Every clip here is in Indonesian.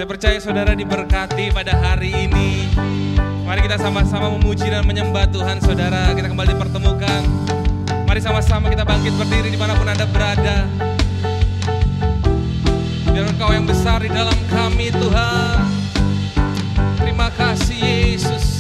Saya percaya saudara diberkati pada hari ini. Mari kita sama-sama memuji dan menyembah Tuhan saudara. Kita kembali dipertemukan. Mari sama-sama kita bangkit berdiri dimanapun Anda berada. Biar Engkau yang besar di dalam kami Tuhan. Terima kasih Yesus.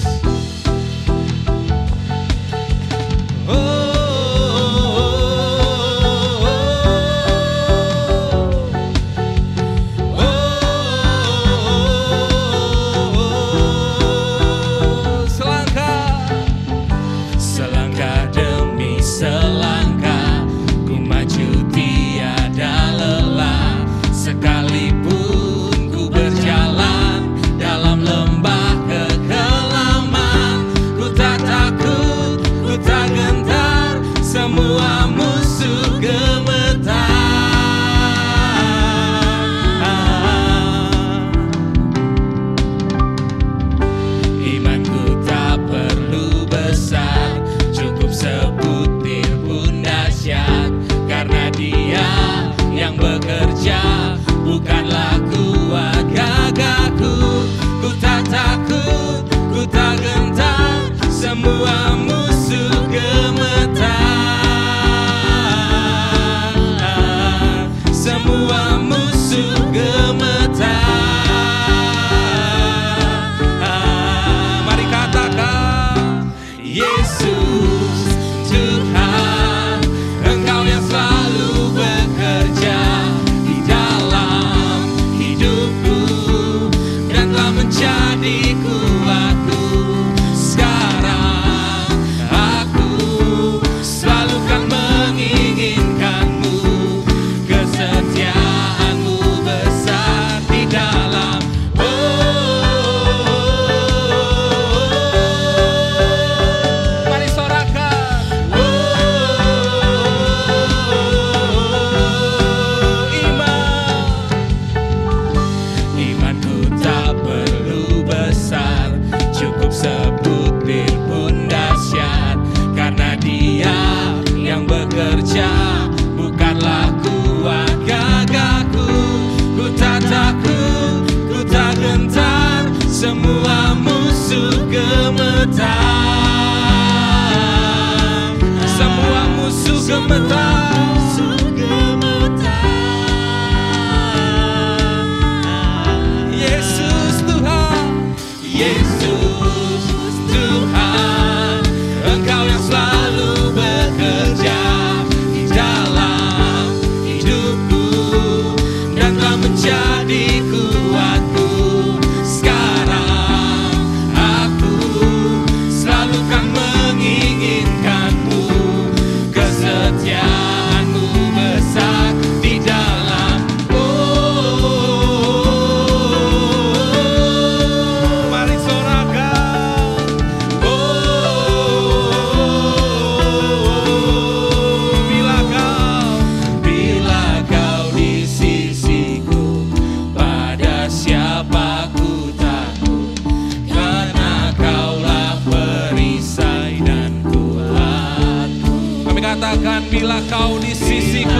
Bila kau di sisiku,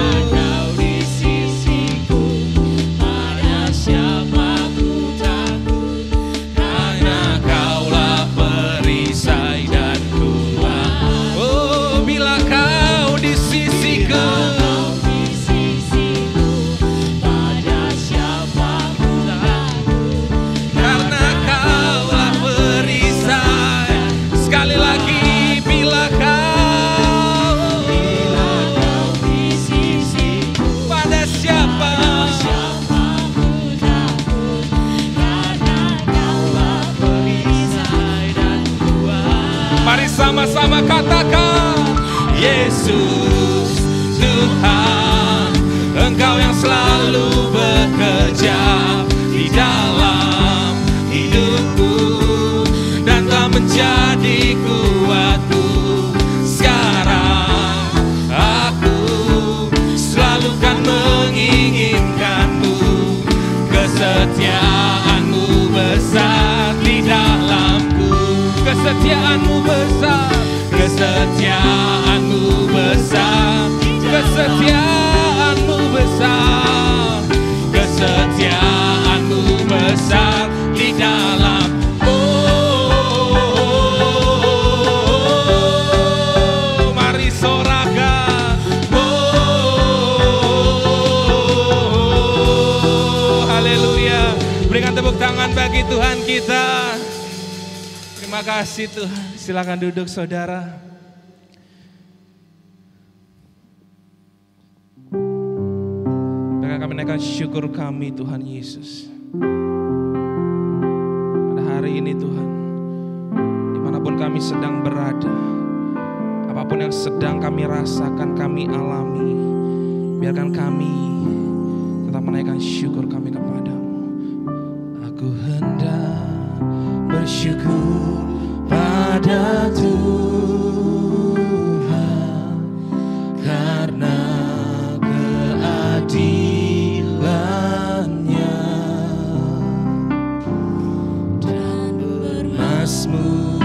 pada siapa ku takut, karena kaulah perisai dan kuat. Oh, bila kau di sisiku, pada siapa ku takut, karena kaulah perisai. Sekali lagi, bila kau sama-sama katakan, Yesus Tuhan, Engkau yang selalu bekerja di dalam hidupku dan telah menjadi kuatku. Sekarang aku selalu kan menginginkanmu, kesetiaanmu besar di dalamku. Kesetiaanmu besar, kesetiaanmu besar, kesetiaanmu besar, kesetiaanmu besar. besar di dalam. Mari sorakan. Haleluya. Berikan tepuk tangan bagi Tuhan kita. Terima kasih Tuhan. Silakan duduk saudara. Kami naikkan syukur kami Tuhan Yesus. Pada hari ini Tuhan, dimanapun kami sedang berada, apapun yang sedang kami rasakan, kami alami, biarkan kami tetap menaikkan syukur kami kepadamu. Aku hendak bersyukur pada Tuhan karena keadilannya dan bermazmur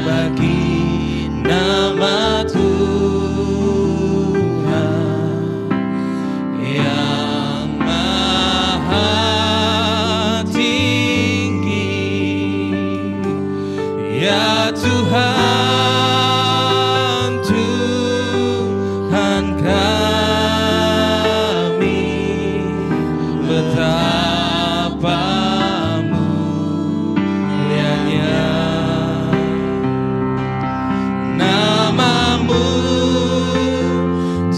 bagi nama Tuhan yang maha tinggi. Ya Tuhan, Tuhan kami, betapa mulianya namamu,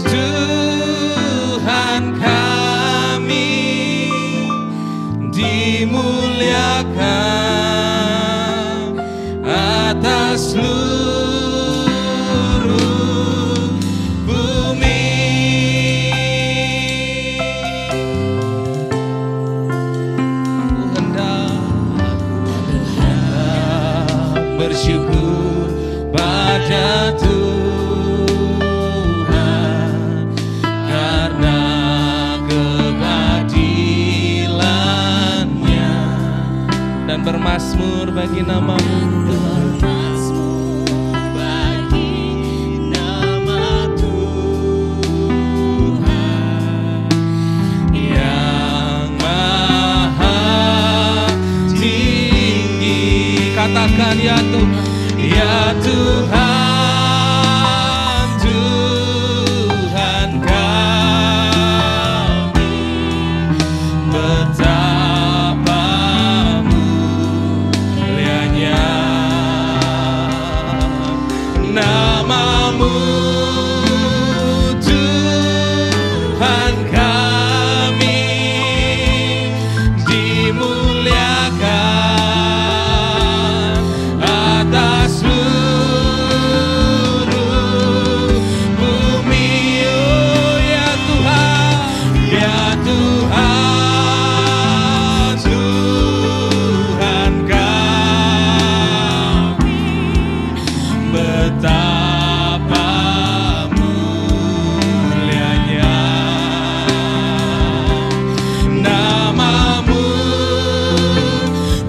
Tuhan kami, dimuliakan atas seluruh bumi. Aku hendak bersyukur pada Tuhan karena keadilannya dan bermazmur bagi namamu. Katakan ya Tuhan, ya Tuhan, Tuhan kami, betapa mulianya namamu, Tuhan kami, dimuliakan atas seluruh bumi. Oh ya Tuhan, ya Tuhan, Tuhan kami, betapa mulianya namamu,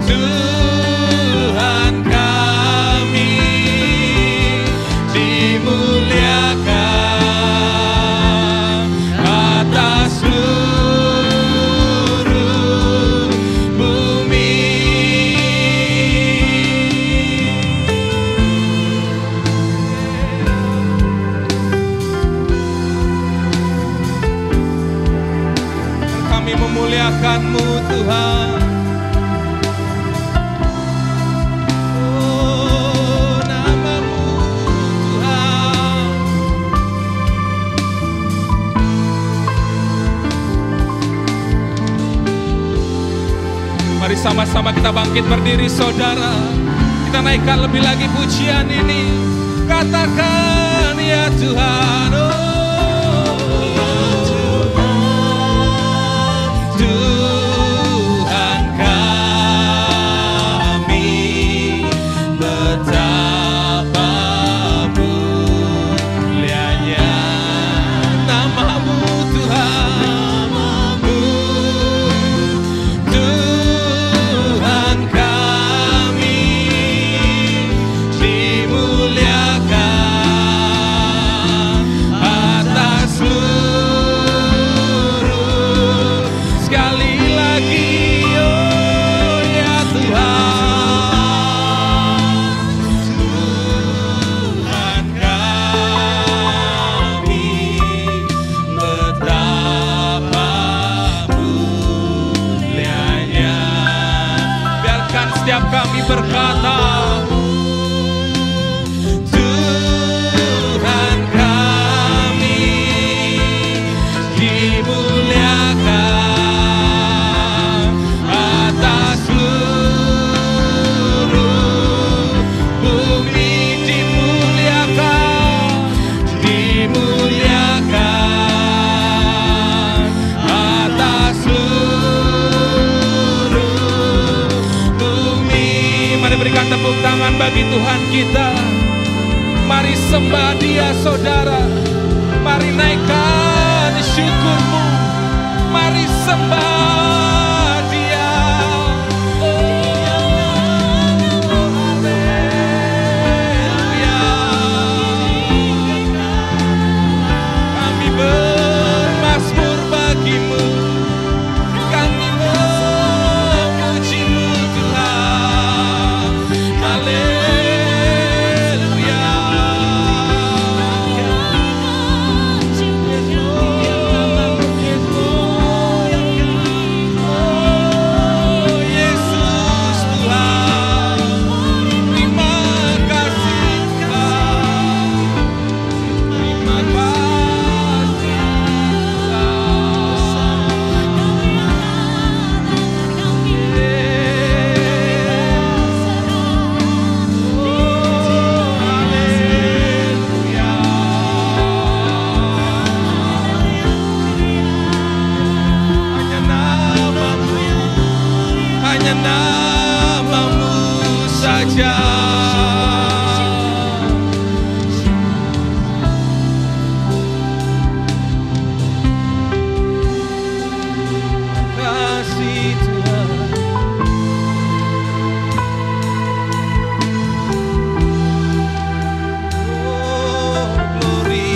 Tuhan kami, dimuliakan atas seluruh bumi. Kami memuliakan-Mu Tuhan. Oh, namamu Tuhan. Mari sama-sama kita bangkit berdiri saudara. Kita naikkan lebih lagi pujian ini. Katakan ya Tuhan, oh Tuhan kami, betapa mulianya namamu Tuhan, Tuhan kami, dimuliakan berkata, Tuhan kami dimuliakan atas seluruh bumi, dimuliakan atas seluruh bumi. Mari berikan tepuk tangan bagi Tuhan kita. Mari sembah Dia, saudara. Mari naikkan syukurmu. Mari sembah Dia. Haleluya. Kami bermazmur bagimu. Kami memujimu Tuhan. Haleluya. Namamu saja. Kasih Tuhan. Oh, glory.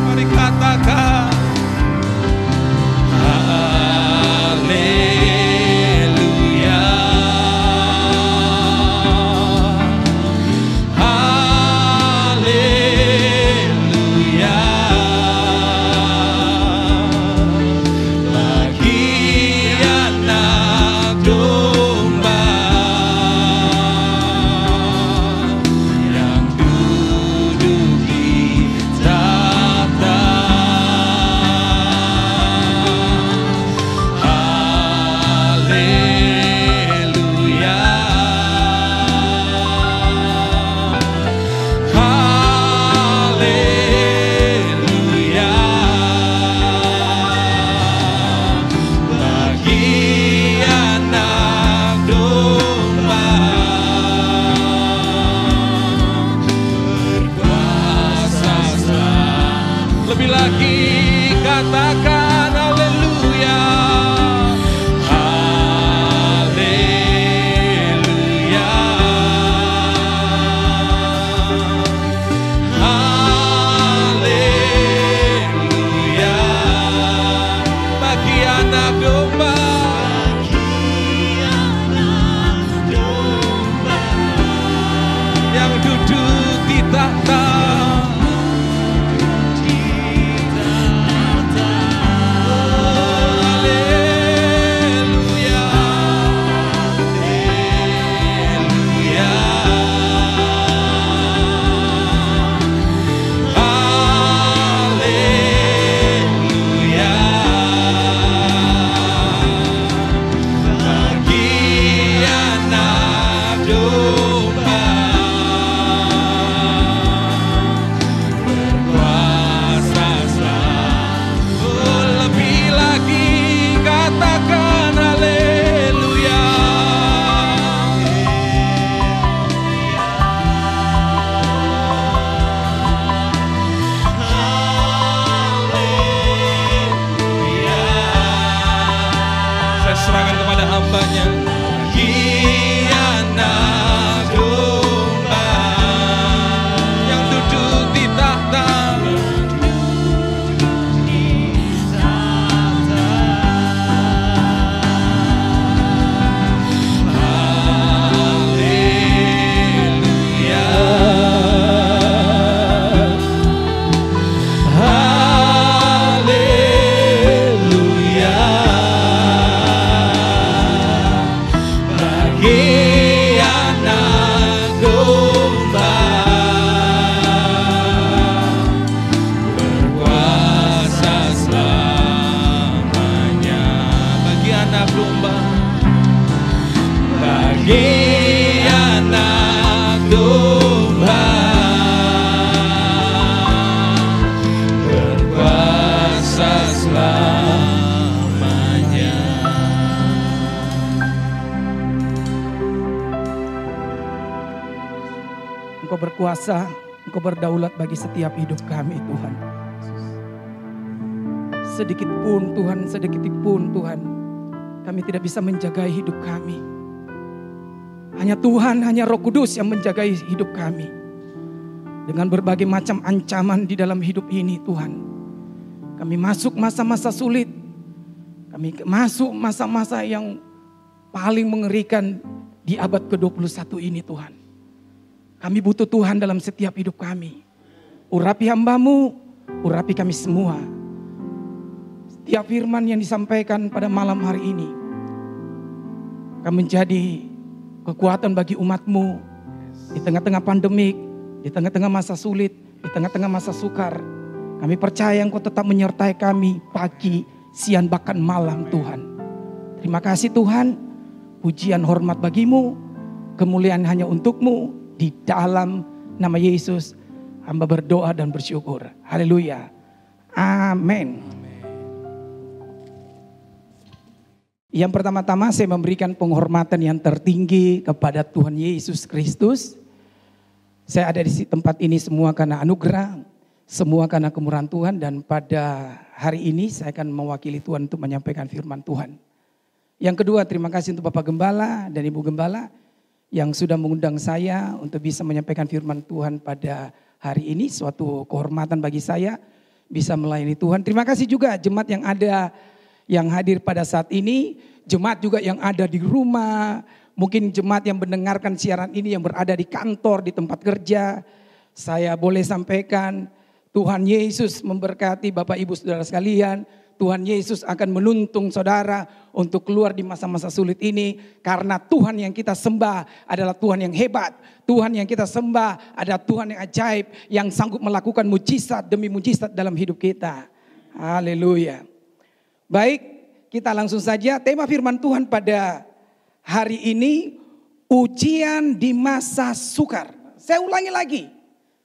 Mari katakan haleluya, haleluya. Bagi anak domba yang duduk di tahta. Haleluya, haleluya. Bagi anak domba berkuasa. Lebih lagi katakan haleluya, haleluya, haleluya. Bagi anak domba yang duduk di tahta. berkuasa, Engkau berdaulat bagi setiap hidup kami Tuhan. Sedikit pun Tuhan, kami tidak bisa menjaga hidup kami. Hanya Tuhan, hanya Roh Kudus yang menjaga hidup kami. Dengan berbagai macam ancaman di dalam hidup ini Tuhan. Kami masuk masa-masa sulit. Kami masuk masa-masa yang paling mengerikan di abad ke-21 ini Tuhan. Kami butuh Tuhan dalam setiap hidup kami. Urapi hamba-Mu, urapi kami semua. Setiap firman yang disampaikan pada malam hari ini akan menjadi kekuatan bagi umat-Mu di tengah-tengah pandemik, di tengah-tengah masa sulit, di tengah-tengah masa sukar. Kami percaya Engkau tetap menyertai kami pagi, siang, bahkan malam Tuhan. Terima kasih Tuhan, pujian hormat bagi-Mu, kemuliaan hanya untuk-Mu. Di dalam nama Yesus hamba berdoa dan bersyukur. Haleluya. Amin. Yang pertama-tama saya memberikan penghormatan yang tertinggi kepada Tuhan Yesus Kristus. Saya ada di tempat ini semua karena anugerah, semua karena kemurahan Tuhan, dan pada hari ini saya akan mewakili Tuhan untuk menyampaikan firman Tuhan. Yang kedua, terima kasih untuk Bapak Gembala dan Ibu Gembala yang sudah mengundang saya untuk bisa menyampaikan firman Tuhan pada hari ini. Suatu kehormatan bagi saya bisa melayani Tuhan. Terima kasih juga jemaat yang ada, yang hadir pada saat ini. Jemaat juga yang ada di rumah. Mungkin jemaat yang mendengarkan siaran ini yang berada di kantor, di tempat kerja. Saya boleh sampaikan, Tuhan Yesus memberkati Bapak Ibu Saudara sekalian. Tuhan Yesus akan menuntun saudara untuk keluar di masa-masa sulit ini. Karena Tuhan yang kita sembah adalah Tuhan yang hebat. Tuhan yang kita sembah adalah Tuhan yang ajaib. Yang sanggup melakukan mujizat demi mujizat dalam hidup kita. Haleluya. Baik, kita langsung saja. Tema firman Tuhan pada hari ini, ujian di masa sukar. Saya ulangi lagi.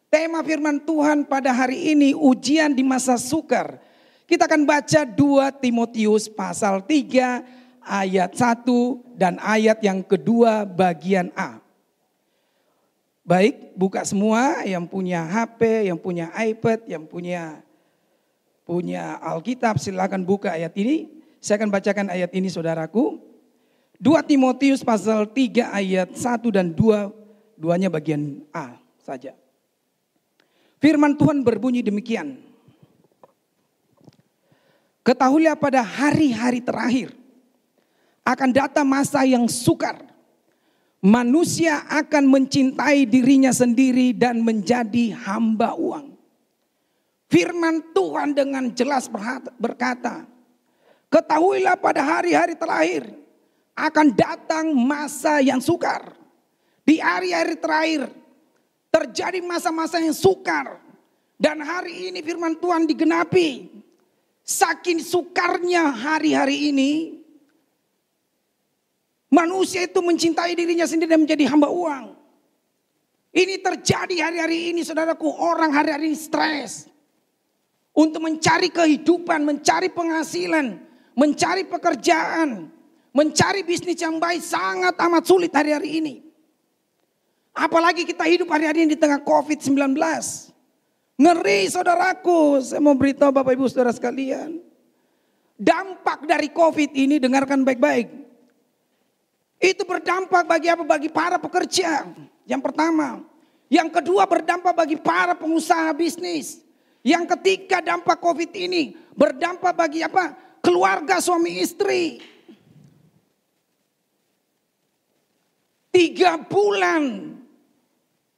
Tema firman Tuhan pada hari ini, ujian di masa sukar. Kita akan baca 2 Timotius pasal 3 ayat 1 dan ayat yang kedua bagian A. Baik, buka semua yang punya HP, yang punya iPad, yang punya Alkitab, silakan buka ayat ini. Saya akan bacakan ayat ini saudaraku. 2 Timotius pasal 3 ayat 1 dan 2, duanya bagian A saja. Firman Tuhan berbunyi demikian. Ketahuilah pada hari-hari terakhir akan datang masa yang sukar. Manusia akan mencintai dirinya sendiri dan menjadi hamba uang. Firman Tuhan dengan jelas berkata, ketahuilah pada hari-hari terakhir akan datang masa yang sukar. Di hari-hari terakhir terjadi masa-masa yang sukar. Dan hari ini firman Tuhan digenapi. Saking sukarnya hari-hari ini, manusia itu mencintai dirinya sendiri dan menjadi hamba uang. Ini terjadi hari-hari ini saudaraku, orang hari-hari ini stres. Untuk mencari kehidupan, mencari penghasilan, mencari pekerjaan, mencari bisnis yang baik sangat amat sulit hari-hari ini. Apalagi kita hidup hari-hari ini di tengah COVID-19. Ngeri saudaraku, saya mau beritahu Bapak Ibu Saudara sekalian. Dampak dari COVID ini dengarkan baik-baik. Itu berdampak bagi apa? Bagi para pekerja. Yang pertama. Yang kedua berdampak bagi para pengusaha bisnis. Yang ketiga dampak COVID ini berdampak bagi apa? Keluarga suami istri. 3 bulan.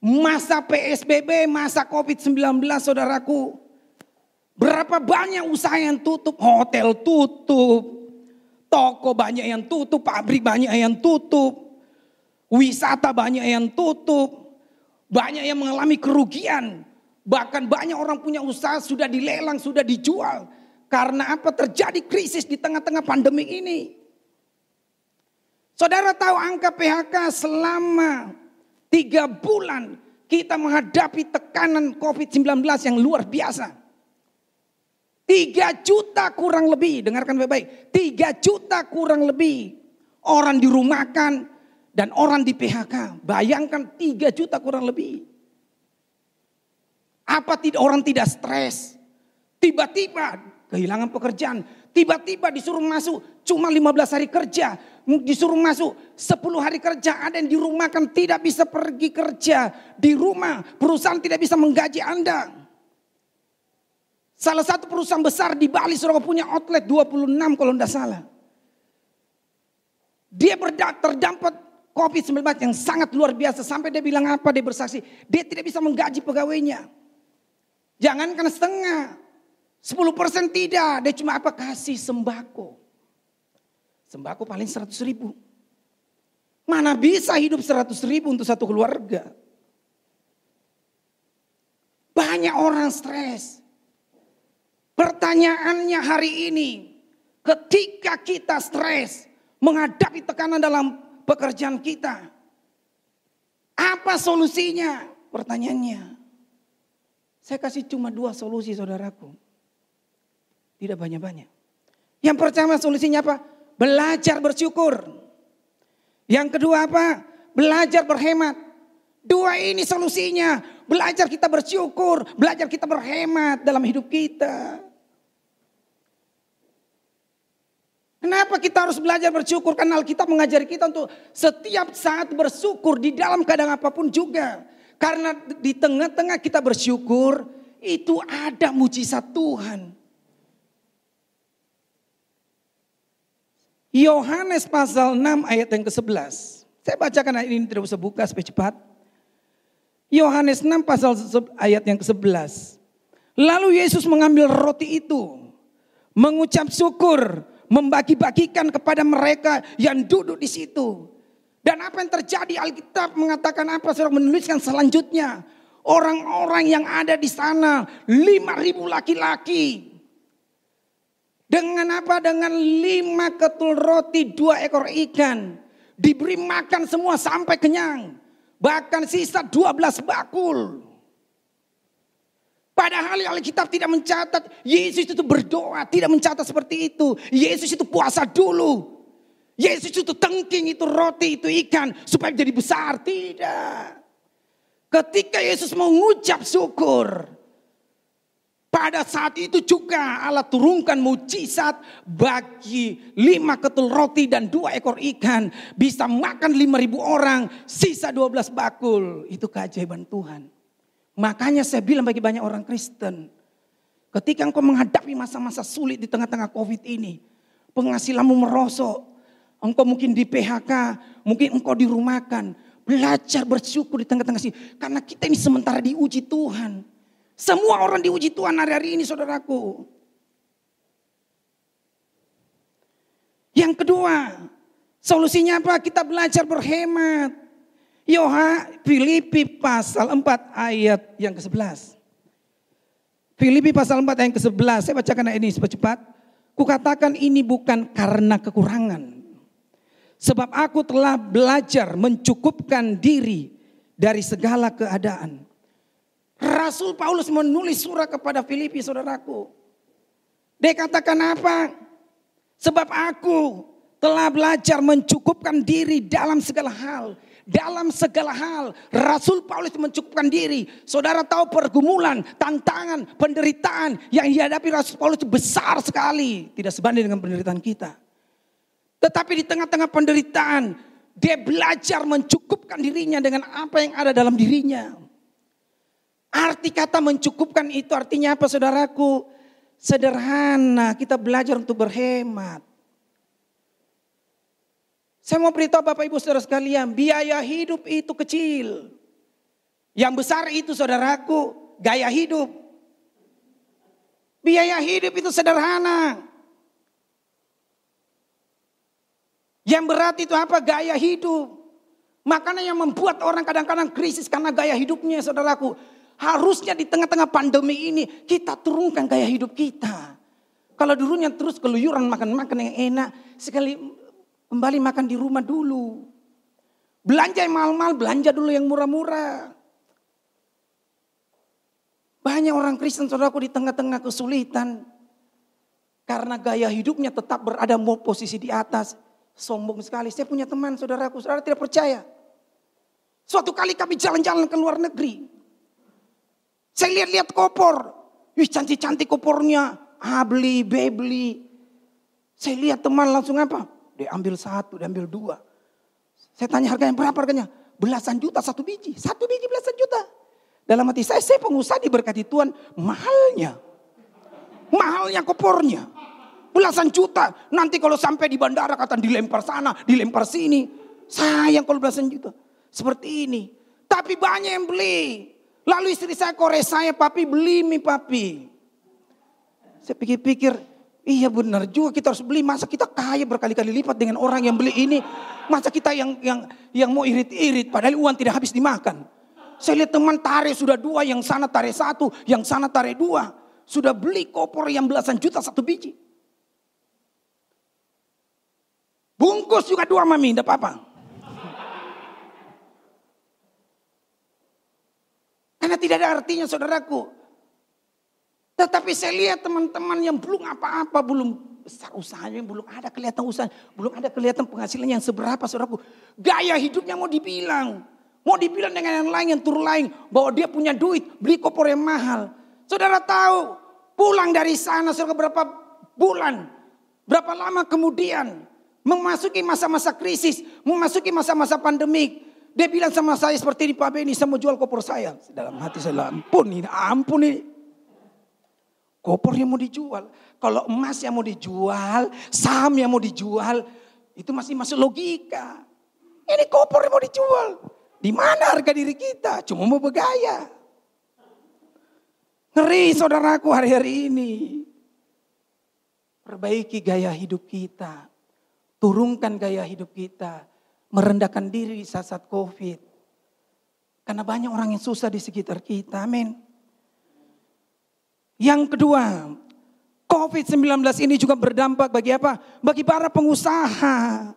Masa PSBB, masa COVID-19 saudaraku. Berapa banyak usaha yang tutup, hotel tutup, toko banyak yang tutup, pabrik banyak yang tutup, wisata banyak yang tutup, banyak yang mengalami kerugian. Bahkan banyak orang punya usaha sudah dilelang, sudah dijual. Karena apa? Terjadi krisis di tengah-tengah pandemi ini. Saudara tahu angka PHK selama 3 bulan kita menghadapi tekanan COVID-19 yang luar biasa. 3 juta kurang lebih, dengarkan baik-baik. 3 juta kurang lebih orang dirumahkan dan orang di PHK. Bayangkan 3 juta kurang lebih. Apa tidak orang tidak stres? Tiba-tiba kehilangan pekerjaan. Tiba-tiba disuruh masuk cuma 15 hari kerja. Disuruh masuk 10 hari kerja. Ada yang dirumahkan tidak bisa pergi kerja. Di rumah perusahaan tidak bisa menggaji Anda. Salah satu perusahaan besar di Bali saudara punya outlet 26 kalau tidak salah. Dia terdampak COVID-19 yang sangat luar biasa. Sampai dia bilang apa, dia bersaksi. Dia tidak bisa menggaji pegawainya. Jangankan setengah. 10% tidak. Dia cuma apa, kasih sembako. Sembako paling 100 ribu. Mana bisa hidup 100 ribu untuk satu keluarga. Banyak orang stres. Pertanyaannya hari ini. Ketika kita stres. Menghadapi tekanan dalam pekerjaan kita. Apa solusinya? Pertanyaannya. Saya kasih cuma 2 solusi saudaraku. Tidak banyak-banyak. Yang pertama solusinya apa? Belajar bersyukur. Yang kedua apa? Belajar berhemat. 2 ini solusinya. Belajar kita bersyukur. Belajar kita berhemat dalam hidup kita. Kenapa kita harus belajar bersyukur? Karena Alkitab mengajari kita untuk setiap saat bersyukur di dalam keadaan apapun juga. Karena di tengah-tengah kita bersyukur, itu ada mujizat Tuhan. Yohanes pasal 6 ayat yang ke-11. Saya bacakan ayat ini, tidak usah buka supaya cepat. Yohanes 6 pasal ayat yang ke-11. Lalu Yesus mengambil roti itu, mengucap syukur, membagi-bagikan kepada mereka yang duduk di situ. Dan apa yang terjadi? Alkitab mengatakan apa? Saudara menuliskan selanjutnya. Orang-orang yang ada di sana 5.000 laki-laki. Dengan apa? Dengan 5 ketul roti, 2 ekor ikan. Diberi makan semua sampai kenyang. Bahkan sisa 12 bakul. Padahal Alkitab tidak mencatat Yesus itu berdoa. Tidak mencatat seperti itu. Yesus itu puasa dulu. Yesus itu tengking, itu roti, itu ikan. Supaya jadi besar. Tidak. Ketika Yesus mengucap syukur. Pada saat itu juga Allah turunkan mujizat bagi 5 ketul roti dan 2 ekor ikan. Bisa makan 5.000 orang. Sisa 12 bakul. Itu keajaiban Tuhan. Makanya saya bilang bagi banyak orang Kristen. Ketika engkau menghadapi masa-masa sulit di tengah-tengah COVID ini. Penghasilanmu merosok. Engkau mungkin di PHK. Mungkin engkau dirumahkan. Belajar bersyukur di tengah-tengah sini. Karena kita ini sementara diuji Tuhan. Semua orang diuji Tuhan hari-hari ini saudaraku. Yang kedua. Solusinya apa? Kita belajar berhemat. Filipi pasal 4 ayat yang ke-11. Filipi pasal 4 ayat yang ke-11. Saya bacakan ayat ini cepat. Kukatakan ini bukan karena kekurangan. Sebab aku telah belajar mencukupkan diri dari segala keadaan. Rasul Paulus menulis surat kepada Filipi saudaraku. Dia katakan apa? Sebab aku telah belajar mencukupkan diri dalam segala hal. Dalam segala hal Rasul Paulus mencukupkan diri. Saudara tahu pergumulan, tantangan, penderitaan yang dihadapi Rasul Paulus itu besar sekali. Tidak sebanding dengan penderitaan kita. Tetapi di tengah-tengah penderitaan dia belajar mencukupkan dirinya dengan apa yang ada dalam dirinya. Arti kata mencukupkan itu artinya apa saudaraku? Sederhana, kita belajar untuk berhemat. Saya mau beritahu Bapak Ibu Saudara sekalian, biaya hidup itu kecil. Yang besar itu saudaraku, gaya hidup. Biaya hidup itu sederhana. Yang berat itu apa? Gaya hidup. Makanya yang membuat orang kadang-kadang krisis karena gaya hidupnya saudaraku. Harusnya di tengah-tengah pandemi ini kita turunkan gaya hidup kita. Kalau dulunya terus keluyuran makan-makan yang enak, sekali kembali makan di rumah dulu. Belanja yang mahal-mahal, belanja dulu yang murah-murah. Banyak orang Kristen saudaraku di tengah-tengah kesulitan. Karena gaya hidupnya tetap berada posisi di atas. Sombong sekali. Saya punya teman saudaraku, saudara tidak percaya. Suatu kali kami jalan-jalan ke luar negeri. Saya lihat-lihat kopor. Wih, cantik-cantik kopornya. Beli. Saya lihat teman langsung apa? Dia ambil 1, dia ambil 2. Saya tanya harganya berapa harganya? Belasan juta 1 biji. 1 biji belasan juta. Dalam hati saya pengusaha diberkati Tuhan. Mahalnya kopornya. Belasan juta. Nanti kalau sampai di bandara kata dilempar sana, dilempar sini. Sayang kalau belasan juta. Seperti ini. Tapi banyak yang beli. Lalu istri saya kores saya, papi beli mie papi. Saya pikir-pikir, iya benar juga kita harus beli. Masa kita kaya berkali-kali lipat dengan orang yang beli ini. Masa kita yang mau irit-irit padahal uang tidak habis dimakan. Saya lihat teman tarik sudah 2, yang sana tarik 1, yang sana tarik 2. Sudah beli kopor yang belasan juta 1 biji. Bungkus juga 2 mami, tidak apa-apa. Karena tidak ada artinya saudaraku. Tetapi saya lihat teman-teman yang belum apa-apa, belum besar usahanya, belum ada kelihatan usaha, belum ada kelihatan penghasilannya yang seberapa saudaraku. Gaya hidupnya mau dibilang dengan yang lain, yang tur lain, bahwa dia punya duit, beli kopor yang mahal. Saudara tahu, pulang dari sana saudara berapa bulan, berapa lama kemudian, memasuki masa-masa krisis, memasuki masa-masa pandemik. Dia bilang sama saya seperti ini, Pak Beni, saya mau jual kopor saya. Dalam hati saya, ampun ini. Kopor yang mau dijual. Kalau emas yang mau dijual, saham yang mau dijual, itu masih masuk logika. Ini kopor yang mau dijual. Di mana harga diri kita? Cuma mau bergaya. Ngeri saudaraku hari-hari ini. Perbaiki gaya hidup kita. Turunkan gaya hidup kita. Merendahkan diri saat COVID. Karena banyak orang yang susah di sekitar kita. Amin. Yang kedua, COVID-19 ini juga berdampak bagi apa? Bagi para pengusaha.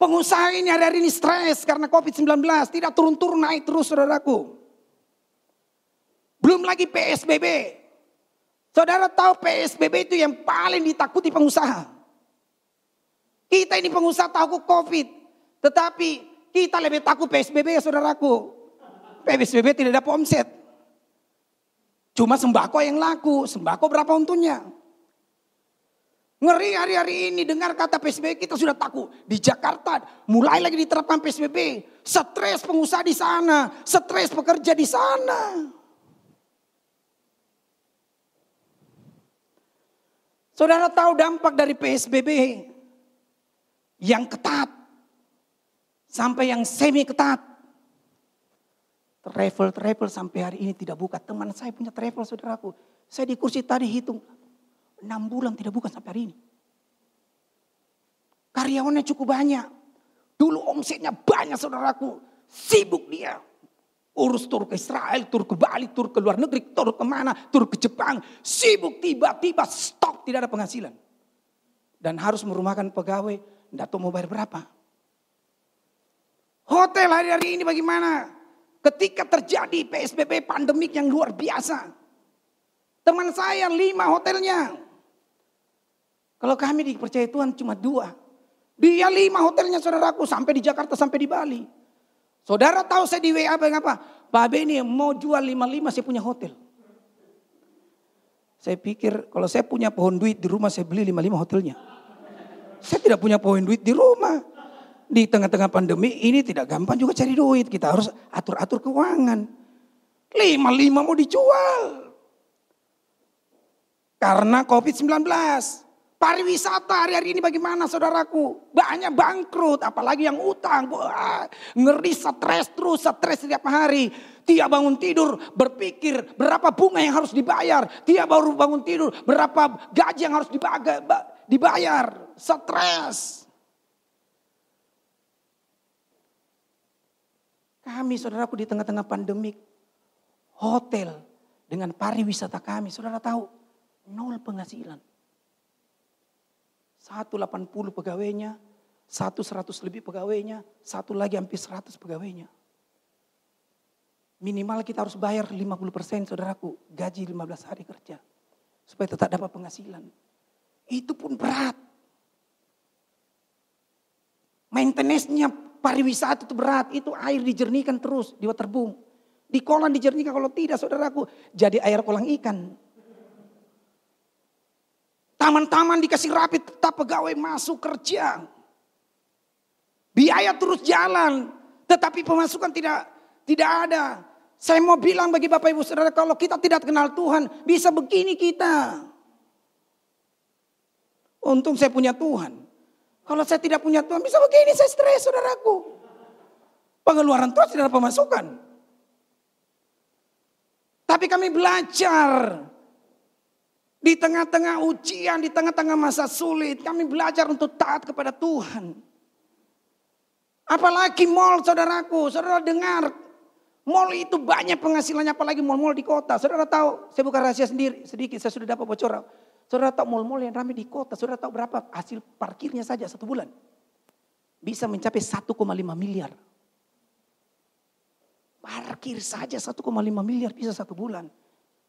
Pengusaha ini hari-hari ini stres karena COVID-19. Tidak turun-turun, naik terus saudaraku. Belum lagi PSBB. Saudara tahu PSBB itu yang paling ditakuti pengusaha. Kita ini pengusaha takut COVID. Tetapi kita lebih takut PSBB ya saudaraku. PSBB tidak dapat omset. Cuma sembako yang laku. Sembako berapa untungnya? Ngeri hari-hari ini dengar kata PSBB kita sudah takut. Di Jakarta mulai lagi diterapkan PSBB. Stres pengusaha di sana. Stres pekerja di sana. Saudara tahu dampak dari PSBB yang ketat. Sampai yang semi ketat. Travel sampai hari ini tidak buka. Teman saya punya travel saudaraku. Saya di kursi tadi hitung. 6 bulan tidak buka sampai hari ini. Karyawannya cukup banyak. Dulu omsetnya banyak saudaraku. Sibuk dia. Urus tur ke Israel, tur ke Bali, tur ke luar negeri, tur kemana, tur ke Jepang. Sibuk tiba-tiba stop, tidak ada penghasilan. Dan harus merumahkan pegawai. Tidak tahu mau bayar berapa. Hotel hari-hari ini bagaimana? Ketika terjadi PSBB pandemik yang luar biasa. Teman saya 5 hotelnya. Kalau kami dipercaya Tuhan cuma 2. Dia 5 hotelnya saudaraku. Sampai di Jakarta, sampai di Bali. Saudara tahu saya di WA apa? Pak Beni mau jual 55 saya punya hotel. Saya pikir kalau saya punya pohon duit di rumah saya beli 55 hotelnya. Saya tidak punya pohon duit di rumah. Di tengah-tengah pandemi ini tidak gampang juga cari duit. Kita harus atur-atur keuangan. 55 mau dijual. Karena COVID-19. Pariwisata hari-hari ini bagaimana saudaraku? Banyak bangkrut. Apalagi yang utang. Wah, ngeri stres terus. Stres setiap hari. Tiap bangun tidur berpikir berapa bunga yang harus dibayar. Tiap baru bangun tidur berapa gaji yang harus dibayar. Stres. Kami saudaraku di tengah-tengah pandemik. Hotel dengan pariwisata kami. Saudara tahu 0 penghasilan. 180 pegawainya. 100 lebih pegawainya. 1 lagi hampir 100 pegawainya. Minimal kita harus bayar 50% saudaraku. Gaji 15 hari kerja. Supaya tetap dapat penghasilan. Itu pun berat. Maintenance-nya pariwisata itu berat. Itu air dijernihkan terus di waterboom. Di kolam dijernihkan, kalau tidak saudaraku jadi air kolam ikan. Taman-taman dikasih rapi, tetap pegawai masuk kerja. Biaya terus jalan, tetapi pemasukan tidak ada. Saya mau bilang bagi Bapak Ibu Saudara, kalau kita tidak kenal Tuhan, bisa begini kita. Untung saya punya Tuhan. Kalau saya tidak punya Tuhan, bisa begini, saya stres saudaraku. Pengeluaran terus tidak ada pemasukan. Tapi kami belajar di tengah-tengah ujian, di tengah-tengah masa sulit, kami belajar untuk taat kepada Tuhan. Apalagi mall saudaraku, saudara dengar, mall itu banyak penghasilannya, apalagi mall-mall di kota. Saudara tahu, saya bukan rahasia sendiri, sedikit saya sudah dapat bocoran. Saudara tahu mall-mall yang ramai di kota, saudara tahu berapa hasil parkirnya saja 1 bulan? Bisa mencapai 1,5 miliar. Parkir saja 1,5 miliar bisa 1 bulan.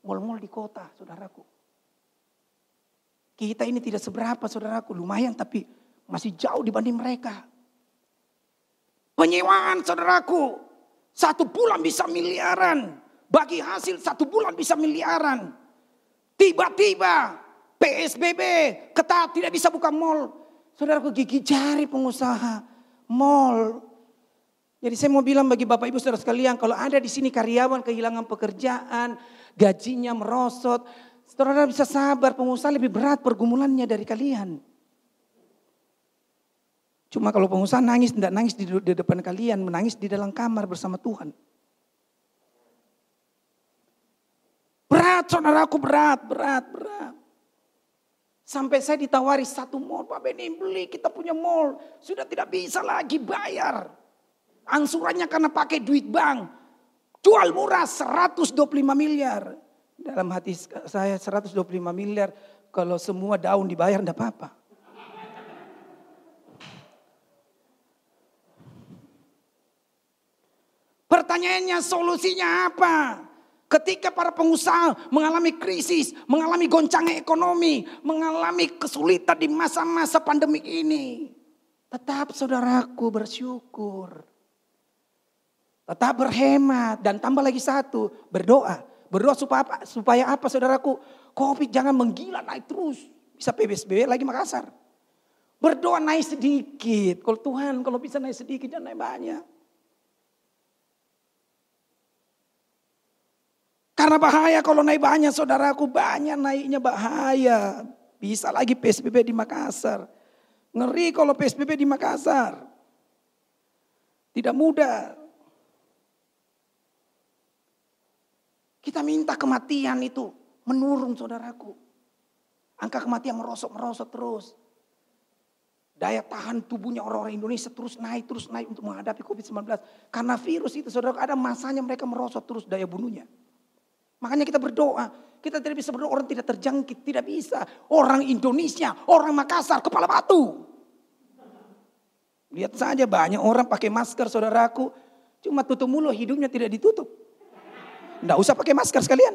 Mall-mall di kota, saudaraku. Kita ini tidak seberapa, saudaraku. Lumayan, tapi masih jauh dibanding mereka. Penyewaan, saudaraku. 1 bulan bisa miliaran. Bagi hasil 1 bulan bisa miliaran. Tiba-tiba PSBB ketat, tidak bisa buka mall. Saudaraku, gigi jari pengusaha mall. Jadi saya mau bilang bagi Bapak Ibu Saudara sekalian, kalau ada di sini karyawan kehilangan pekerjaan, gajinya merosot, saudara bisa sabar, pengusaha lebih berat pergumulannya dari kalian. Cuma kalau pengusaha nangis, tidak nangis di depan kalian, menangis di dalam kamar bersama Tuhan. Berat saudaraku, berat. Sampai saya ditawari 1 mall, Pak Beni beli, kita punya mall, sudah tidak bisa lagi bayar. Angsurannya karena pakai duit bank. Jual murah 125 miliar. Dalam hati saya 125 miliar. Kalau semua daun dibayar enggak apa-apa. Pertanyaannya, solusinya apa? Ketika para pengusaha mengalami krisis, mengalami goncangan ekonomi, mengalami kesulitan di masa-masa pandemi ini. Tetap saudaraku bersyukur. Tetap berhemat dan tambah lagi 1, berdoa. Berdoa supaya apa saudaraku? Covid jangan menggila naik terus. Bisa PSBB lagi Makassar. Berdoa naik sedikit. Kalau Tuhan kalau bisa naik sedikit jangan naik banyak. Karena bahaya kalau naik banyak saudaraku, banyak naiknya bahaya. Bisa lagi PSBB di Makassar. Ngeri kalau PSBB di Makassar. Tidak mudah. Kita minta kematian itu menurun saudaraku. Angka kematian merosot terus. Daya tahan tubuhnya orang-orang Indonesia terus naik untuk menghadapi COVID-19. Karena virus itu saudara, ada masanya mereka merosot terus daya bunuhnya. Makanya kita berdoa. Kita tidak bisa berdoa orang tidak terjangkit. Tidak bisa. Orang Indonesia, orang Makassar, kepala batu. Lihat saja banyak orang pakai masker saudaraku. Cuma tutup mulut, hidungnya tidak ditutup. Nggak usah pakai masker sekalian.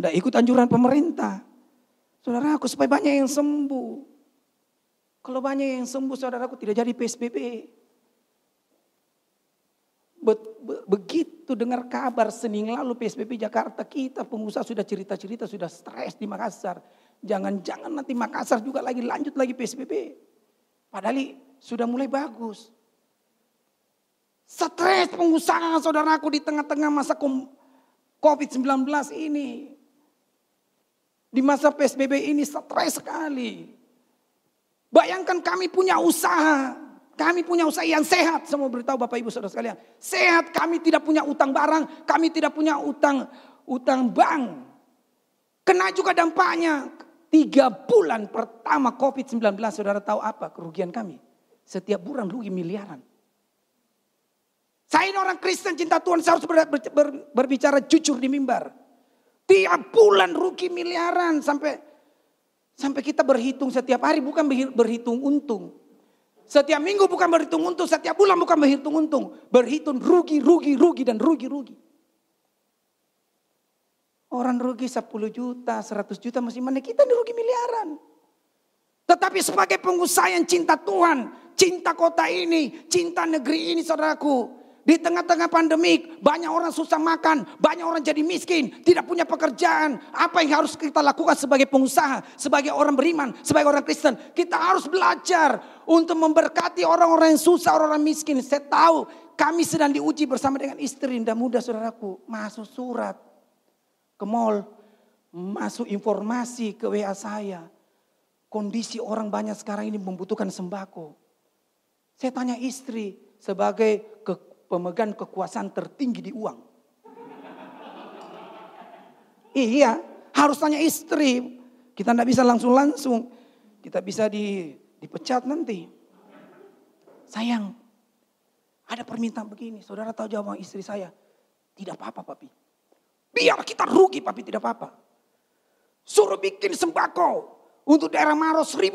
Nggak ikut anjuran pemerintah. Saudaraku supaya banyak yang sembuh. Kalau banyak yang sembuh saudaraku tidak jadi PSBB. Begitu dengar kabar Senin lalu PSBB Jakarta, kita pengusaha sudah cerita-cerita sudah stres di Makassar. Jangan-jangan nanti Makassar juga lanjut lagi PSBB. Padahal sudah mulai bagus. Stres pengusaha saudaraku di tengah-tengah masa COVID-19 ini. Di masa PSBB ini stres sekali. Bayangkan kami punya usaha. Kami punya usaha yang sehat. Saya mau beritahu Bapak Ibu Saudara sekalian. Sehat, kami tidak punya utang barang. Kami tidak punya utang bank. Kena juga dampaknya. 3 bulan pertama COVID-19 saudara tahu apa kerugian kami? Setiap bulan rugi miliaran. Saya ini orang Kristen cinta Tuhan, saya harus berbicara jujur di mimbar. Tiap bulan rugi miliaran sampai kita berhitung setiap hari bukan berhitung untung. Setiap minggu bukan berhitung untung, setiap bulan bukan berhitung untung. Berhitung rugi dan rugi. Orang rugi 10 juta, 100 juta masih mana, kita ini rugi miliaran. Tetapi sebagai pengusaha yang cinta Tuhan, cinta kota ini, cinta negeri ini saudaraku. Di tengah-tengah pandemik, banyak orang susah makan, banyak orang jadi miskin, tidak punya pekerjaan. Apa yang harus kita lakukan sebagai pengusaha, sebagai orang beriman, sebagai orang Kristen? Kita harus belajar untuk memberkati orang-orang yang susah, orang-orang miskin. Saya tahu kami sedang diuji bersama dengan istri dan muda saudaraku. Masuk surat ke mall, masuk informasi ke WA saya. Kondisi orang banyak sekarang ini membutuhkan sembako. Saya tanya istri sebagai pemegang kekuasaan tertinggi di uang. Iya, harus tanya istri. Kita tidak bisa langsung. Kita bisa dipecat nanti. Sayang, ada permintaan begini. Saudara tahu jawaban istri saya? Tidak apa-apa papi. Biar kita rugi papi, tidak apa-apa. Suruh bikin sembako untuk daerah Maros 1.000.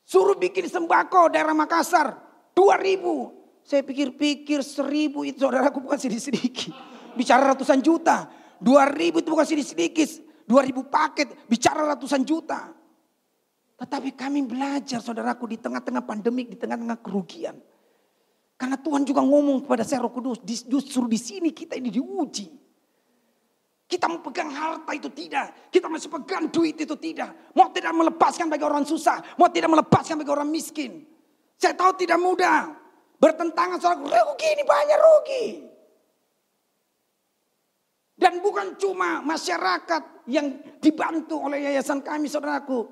Suruh bikin sembako daerah Makassar 2.000. Saya pikir-pikir 1.000 itu saudaraku bukan sedikit-sedikit. Bicara ratusan juta. 2.000 itu bukan sedikit-sedikit. 2.000 paket bicara ratusan juta. Tetapi kami belajar saudaraku di tengah-tengah pandemik, di tengah-tengah kerugian. Karena Tuhan juga ngomong kepada saya Roh Kudus, justru di sini kita ini diuji. Kita mau pegang harta itu tidak. Kita masih pegang duit itu tidak. Mau tidak melepaskan bagi orang susah. Mau tidak melepaskan bagi orang miskin. Saya tahu tidak mudah. Bertentangan soal rugi ini banyak rugi. Dan bukan cuma masyarakat yang dibantu oleh yayasan kami saudaraku.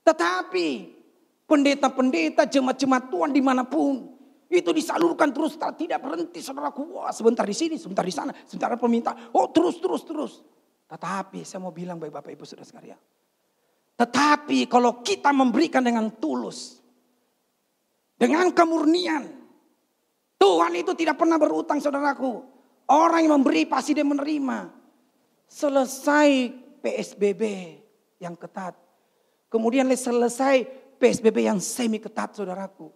Tetapi pendeta-pendeta, jemaat-jemaat Tuhan dimanapun. Itu disalurkan terus tidak berhenti saudaraku. Wah sebentar di sini, sebentar di sana, sebentar peminta. Oh terus. Tetapi saya mau bilang bagi Bapak Ibu Saudara sekalian. Tetapi kalau kita memberikan dengan tulus. Dengan kemurnian. Tuhan itu tidak pernah berutang saudaraku. Orang yang memberi pasti dia menerima. Selesai PSBB yang ketat. Kemudian selesai PSBB yang semi ketat saudaraku.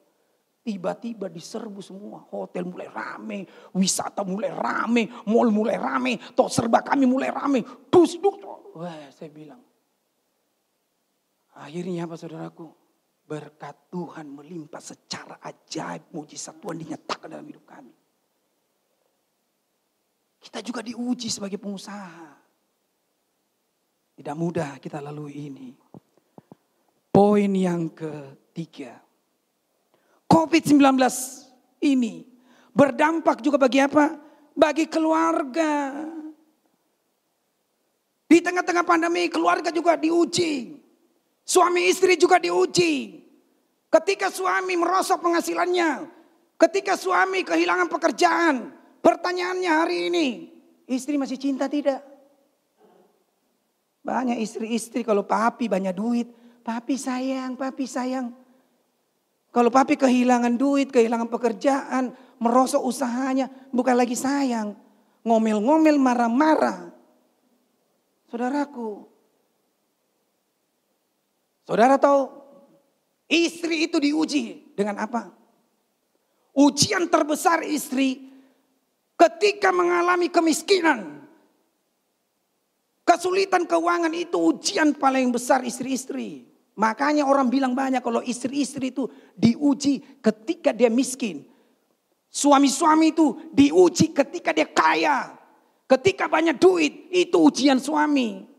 Tiba-tiba diserbu semua. Hotel mulai rame. Wisata mulai rame. Mall mulai rame. Tok serba kami mulai rame. Dus. Wah saya bilang. Akhirnya apa saudaraku? Berkat Tuhan melimpah secara ajaib. Mujizat Tuhan dinyatakan dalam hidup kami. Kita juga diuji sebagai pengusaha. Tidak mudah kita lalui ini. Poin yang ketiga. COVID-19 ini berdampak juga bagi apa? Bagi keluarga. Di tengah-tengah pandemi keluarga juga diuji. Suami istri juga diuji. Ketika suami merosot penghasilannya. Ketika suami kehilangan pekerjaan. Pertanyaannya hari ini. Istri masih cinta tidak? Banyak istri-istri kalau papi banyak duit. Papi sayang. Kalau papi kehilangan duit, kehilangan pekerjaan. Merosot usahanya. Bukan lagi sayang. Ngomel-ngomel, marah-marah. Saudaraku. Saudara tahu istri itu diuji dengan apa? Ujian terbesar istri ketika mengalami kemiskinan. Kesulitan keuangan itu ujian paling besar istri-istri. Makanya orang bilang banyak kalau istri-istri itu diuji ketika dia miskin. Suami-suami itu diuji ketika dia kaya. Ketika banyak duit itu ujian suami.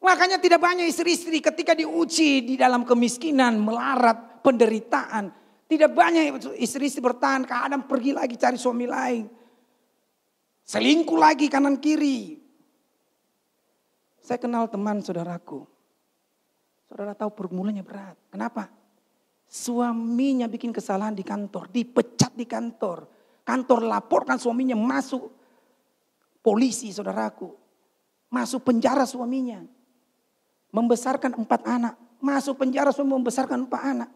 Makanya tidak banyak istri-istri ketika diuji di dalam kemiskinan, melarat, penderitaan. Tidak banyak istri-istri bertahan, kadang pergi lagi cari suami lain. Selingkuh lagi kanan kiri. Saya kenal teman saudaraku. Saudara tahu pergumulannya berat. Kenapa? Suaminya bikin kesalahan di kantor, dipecat di kantor. Kantor laporkan suaminya masuk polisi saudaraku. Masuk penjara suaminya. Membesarkan 4 anak. Masuk penjara suami membesarkan 4 anak.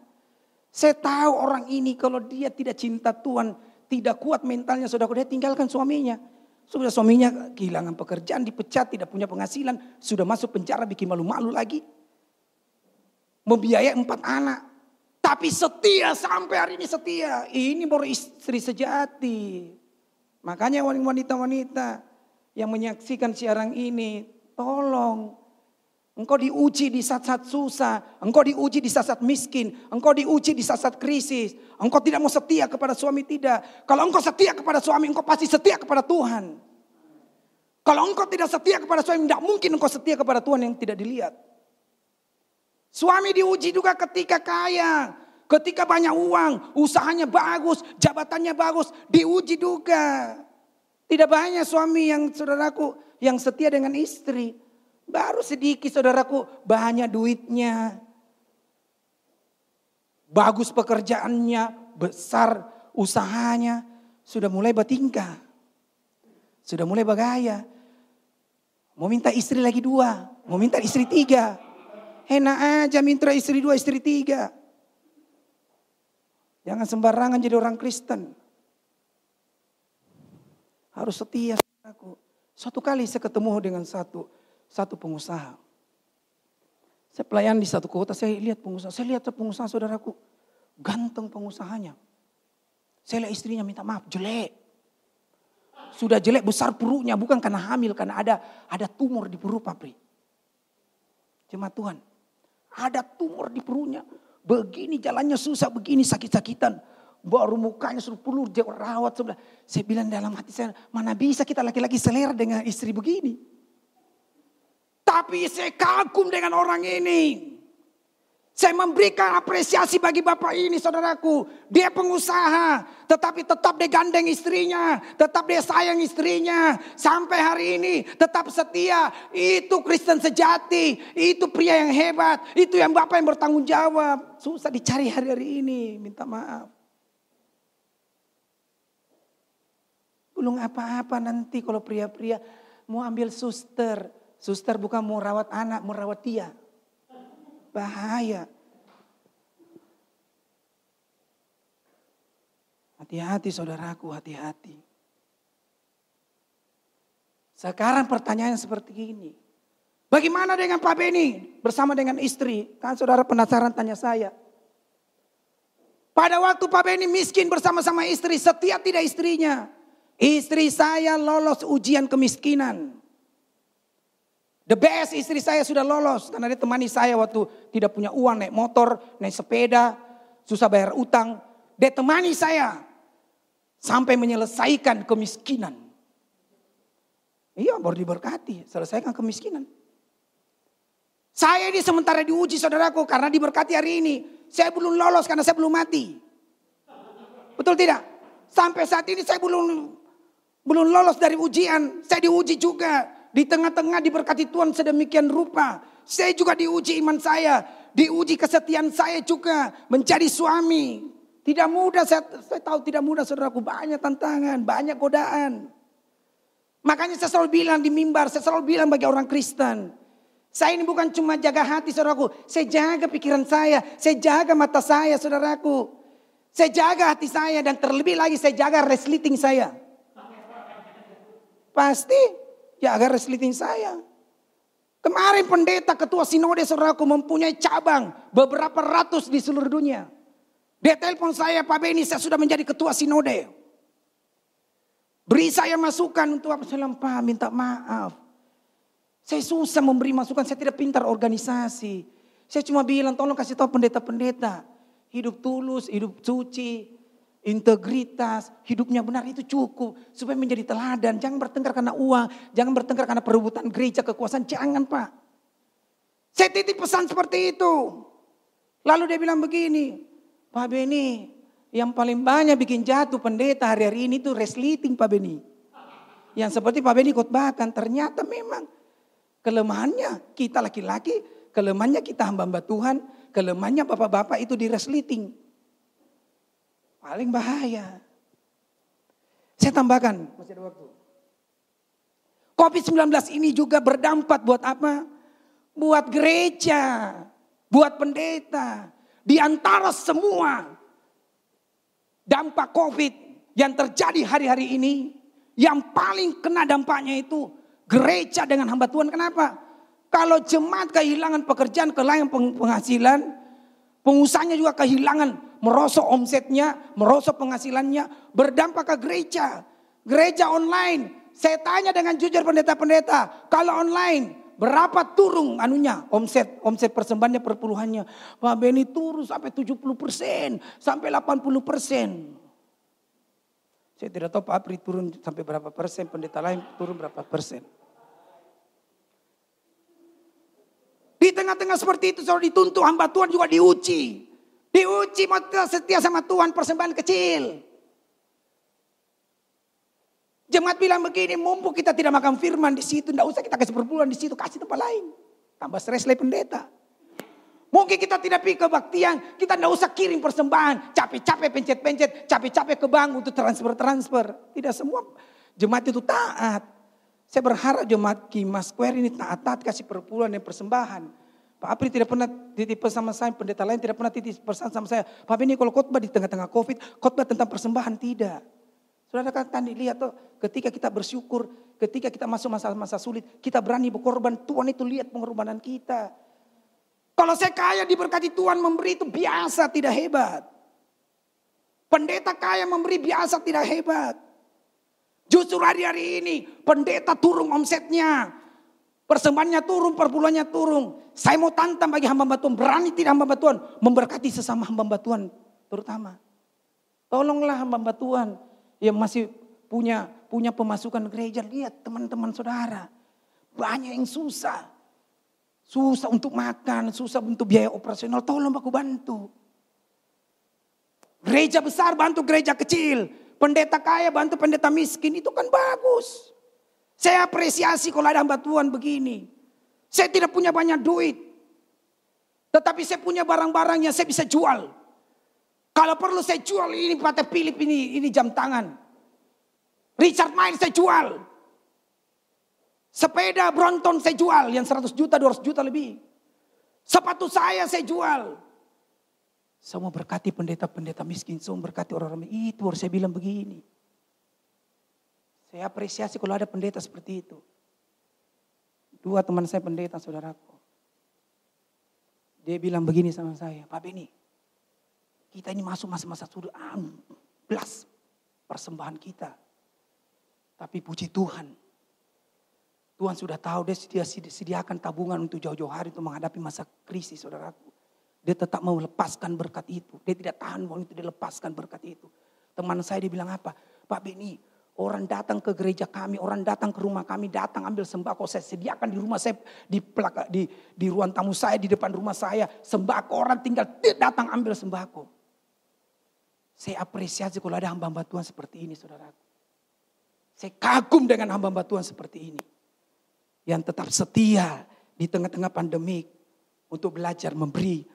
Saya tahu orang ini kalau dia tidak cinta Tuhan. Tidak kuat mentalnya saudara, dia tinggalkan suaminya. Sudah suaminya kehilangan pekerjaan, dipecat, tidak punya penghasilan. Sudah masuk penjara bikin malu-malu lagi. Membiayai 4 anak. Tapi setia sampai hari ini setia. Ini baru istri sejati. Makanya wanita-wanita yang menyaksikan siaran ini. Tolong. Engkau diuji di saat-saat susah. Engkau diuji di saat-saat miskin. Engkau diuji di saat-saat krisis. Engkau tidak mau setia kepada suami, tidak. Kalau engkau setia kepada suami, engkau pasti setia kepada Tuhan. Kalau engkau tidak setia kepada suami, tidak mungkin engkau setia kepada Tuhan yang tidak dilihat. Suami diuji juga ketika kaya. Ketika banyak uang, usahanya bagus, jabatannya bagus, diuji juga. Tidak banyak suami yang saudaraku yang setia dengan istri. Baru sedikit saudaraku banyak duitnya. Bagus pekerjaannya, besar usahanya. Sudah mulai bertingkah. Sudah mulai bergaya. Mau minta istri lagi 2, mau minta istri 3. Enak aja minta istri 2, istri 3. Jangan sembarangan jadi orang Kristen. Harus setia. Suatu kali saya ketemu dengan satu pengusaha. Saya pelayan di satu kota, saya lihat pengusaha. Saya lihat pengusaha saudaraku. Ganteng pengusahanya. Saya lihat istrinya minta maaf, jelek. Sudah jelek, besar perutnya. Bukan karena hamil, karena ada tumor di perut pabrik. Jemaat Tuhan. Ada tumor di perutnya. Begini jalannya susah, begini sakit-sakitan. Baru mukanya suruh pelur, rawat sebelah. Saya bilang dalam hati saya, mana bisa kita laki-laki selera dengan istri begini. Tapi saya kagum dengan orang ini. Saya memberikan apresiasi bagi bapak ini saudaraku. Dia pengusaha, tetapi tetap dia gandeng istrinya. Tetap dia sayang istrinya. Sampai hari ini tetap setia. Itu Kristen sejati. Itu pria yang hebat. Itu yang bapak yang bertanggung jawab. Susah dicari hari-hari ini. Minta maaf. Belum apa-apa nanti kalau pria-pria mau ambil suster. Suster bukan mau rawat anak, mau rawat dia. Bahaya. Hati-hati saudaraku, hati-hati. Sekarang pertanyaan seperti ini. Bagaimana dengan Pak Beni bersama dengan istri? Kan saudara penasaran tanya saya. Pada waktu Pak Beni miskin bersama-sama istri, setia tidak istrinya? Istri saya lolos ujian kemiskinan. The best, istri saya sudah lolos. Karena dia temani saya waktu tidak punya uang, naik motor, naik sepeda, susah bayar utang. Dia temani saya sampai menyelesaikan kemiskinan. Iya, baru diberkati, selesaikan kemiskinan. Saya ini sementara diuji saudaraku karena diberkati hari ini. Saya belum lolos karena saya belum mati. Betul tidak? Sampai saat ini saya belum lolos dari ujian. Saya diuji juga. Di tengah-tengah diberkati Tuhan sedemikian rupa. Saya juga diuji iman saya. Diuji kesetiaan saya juga. Menjadi suami. Tidak mudah, saya tahu tidak mudah saudaraku. Banyak tantangan, banyak godaan. Makanya saya selalu bilang di mimbar. Saya selalu bilang bagi orang Kristen. Saya ini bukan cuma jaga hati saudaraku. Saya jaga pikiran saya. Saya jaga mata saya saudaraku. Saya jaga hati saya. Dan terlebih lagi saya jaga resleting saya. Pasti. Jaga resleting saya. Kemarin pendeta ketua sinode saudaraku mempunyai cabang beberapa ratus di seluruh dunia. Dia telepon saya, Pak Beni saya sudah menjadi ketua sinode. Beri saya masukan untuk apa? Saya bilang, Pak minta maaf. Saya susah memberi masukan, saya tidak pintar organisasi. Saya cuma bilang tolong kasih tahu pendeta-pendeta. Hidup tulus, hidup suci. Integritas, hidupnya benar itu cukup. Supaya menjadi teladan. Jangan bertengkar karena uang. Jangan bertengkar karena perebutan gereja, kekuasaan. Jangan Pak. Saya titip pesan seperti itu. Lalu dia bilang begini. Pak Beni, yang paling banyak bikin jatuh pendeta hari-hari ini itu resleting Pak Beni. Yang seperti Pak Beni khotbahkan. Ternyata memang kelemahannya kita laki-laki. Kelemahannya kita hamba-hamba Tuhan. Kelemahannya bapak-bapak itu di resleting. Paling bahaya. Saya tambahkan, masih ada waktu. COVID-19 ini juga berdampak buat apa? Buat gereja, buat pendeta. Di antara semua dampak COVID yang terjadi hari-hari ini, yang paling kena dampaknya itu gereja dengan hamba Tuhan. Kenapa? Kalau jemaat kehilangan pekerjaan, kehilangan penghasilan, pengusahanya juga kehilangan, merosot omsetnya, merosot penghasilannya, berdampak ke gereja. Gereja online, saya tanya dengan jujur pendeta-pendeta, kalau online berapa turun omset persembahannya perpuluhannya. Pak Beni turun sampai 70%, sampai 80%. Saya tidak tahu Pak Apri turun sampai berapa persen, pendeta lain turun berapa persen. Di tengah-tengah seperti itu saudara dituntut, hamba Tuhan juga diuji. Diuji mau setia sama Tuhan, persembahan kecil. Jemaat bilang begini, mumpung kita tidak makan firman di situ, tidak usah kita kasih perpuluhan di situ, kasih tempat lain. Tambah stres lagi pendeta. Mungkin kita tidak pergi kebaktian, kita tidak usah kirim persembahan, capek-capek pencet-pencet, capek-capek ke bank untuk transfer. Tidak semua jemaat itu taat. Saya berharap jemaat Kima Square ini taat kasih perpuluhan dan persembahan. Pak Apri tidak pernah titip pesan sama saya, pendeta lain tidak pernah titip pesan sama saya. Pak ini kalau khotbah di tengah-tengah COVID, khotbah tentang persembahan tidak. Saudara kan lihat tuh, ketika kita bersyukur, ketika kita masuk masa-masa sulit, kita berani berkorban, Tuhan itu lihat pengorbanan kita. Kalau saya kaya diberkati Tuhan memberi itu biasa, tidak hebat. Pendeta kaya memberi biasa, tidak hebat. Justru hari-hari ini pendeta turun omsetnya, persembahannya turun, perpuluhannya turun. Saya mau tantang bagi hamba Tuhan, berani tidak hamba Tuhan memberkati sesama hamba Tuhan terutama. Tolonglah hamba Tuhan yang masih punya pemasukan gereja, lihat teman-teman saudara. Banyak yang susah. Susah untuk makan, susah untuk biaya operasional, tolong aku bantu. Gereja besar bantu gereja kecil. Pendeta kaya bantu pendeta miskin, itu kan bagus. Saya apresiasi kalau ada hamba Tuhan begini. Saya tidak punya banyak duit. Tetapi saya punya barang-barang yang saya bisa jual. Kalau perlu saya jual ini Patek Philip ini jam tangan. Richard Mille saya jual. Sepeda Brompton saya jual yang 100 juta, 200 juta lebih. Sepatu saya jual. Saya mau berkati pendeta-pendeta miskin, saya mau berkati orang-orang itu harus saya bilang begini. Saya apresiasi kalau ada pendeta seperti itu. 2 teman saya pendeta saudaraku. Dia bilang begini sama saya, Pak Beni, kita ini masuk masa-masa sudah belas persembahan kita. Tapi puji Tuhan, Tuhan sudah tahu dia sediakan tabungan untuk jauh-jauh hari untuk menghadapi masa krisis saudaraku. Dia tetap mau lepaskan berkat itu. Dia tidak tahan uang itu, dia lepaskan berkat itu. Teman saya dia bilang apa? Pak Beni, orang datang ke gereja kami, orang datang ke rumah kami, datang ambil sembako. Saya sediakan di rumah saya, di ruang tamu saya, di depan rumah saya. Sembako, orang tinggal datang ambil sembako. Saya apresiasi kalau ada hamba-hamba Tuhan seperti ini saudaraku. Saya kagum dengan hamba-hamba Tuhan seperti ini. Yang tetap setia di tengah-tengah pandemik untuk belajar memberi,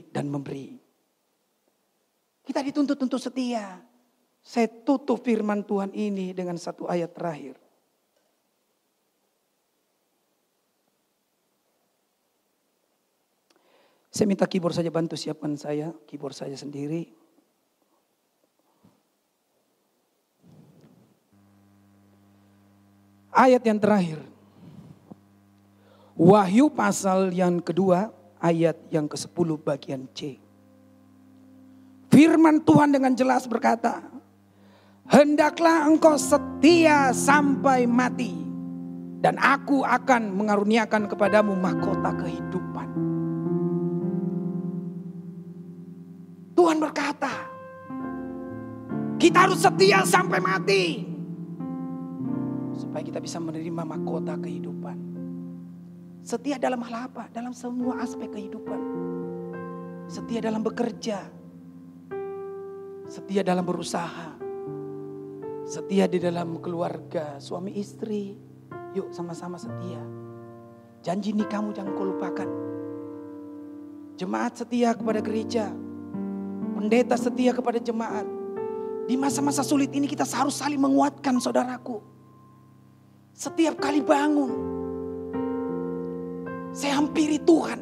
dan memberi. Kita dituntut untuk setia. Saya tutup firman Tuhan ini dengan satu ayat terakhir. Saya minta keyboard saja bantu siapkan saya, keyboard saya sendiri. Ayat yang terakhir. Wahyu pasal yang kedua ayat yang ke-10 bagian C. Firman Tuhan dengan jelas berkata, hendaklah engkau setia sampai mati, dan aku akan mengaruniakan kepadamu mahkota kehidupan. Tuhan berkata, kita harus setia sampai mati, supaya kita bisa menerima mahkota kehidupan. Setia dalam hal apa? Dalam semua aspek kehidupan. Setia dalam bekerja. Setia dalam berusaha. Setia di dalam keluarga, suami istri. Yuk sama-sama setia. Janji nikahmu jangan kau lupakan. Jemaat setia kepada gereja. Pendeta setia kepada jemaat. Di masa-masa sulit ini kita harus saling menguatkan saudaraku. Setiap kali bangun, saya hampiri Tuhan.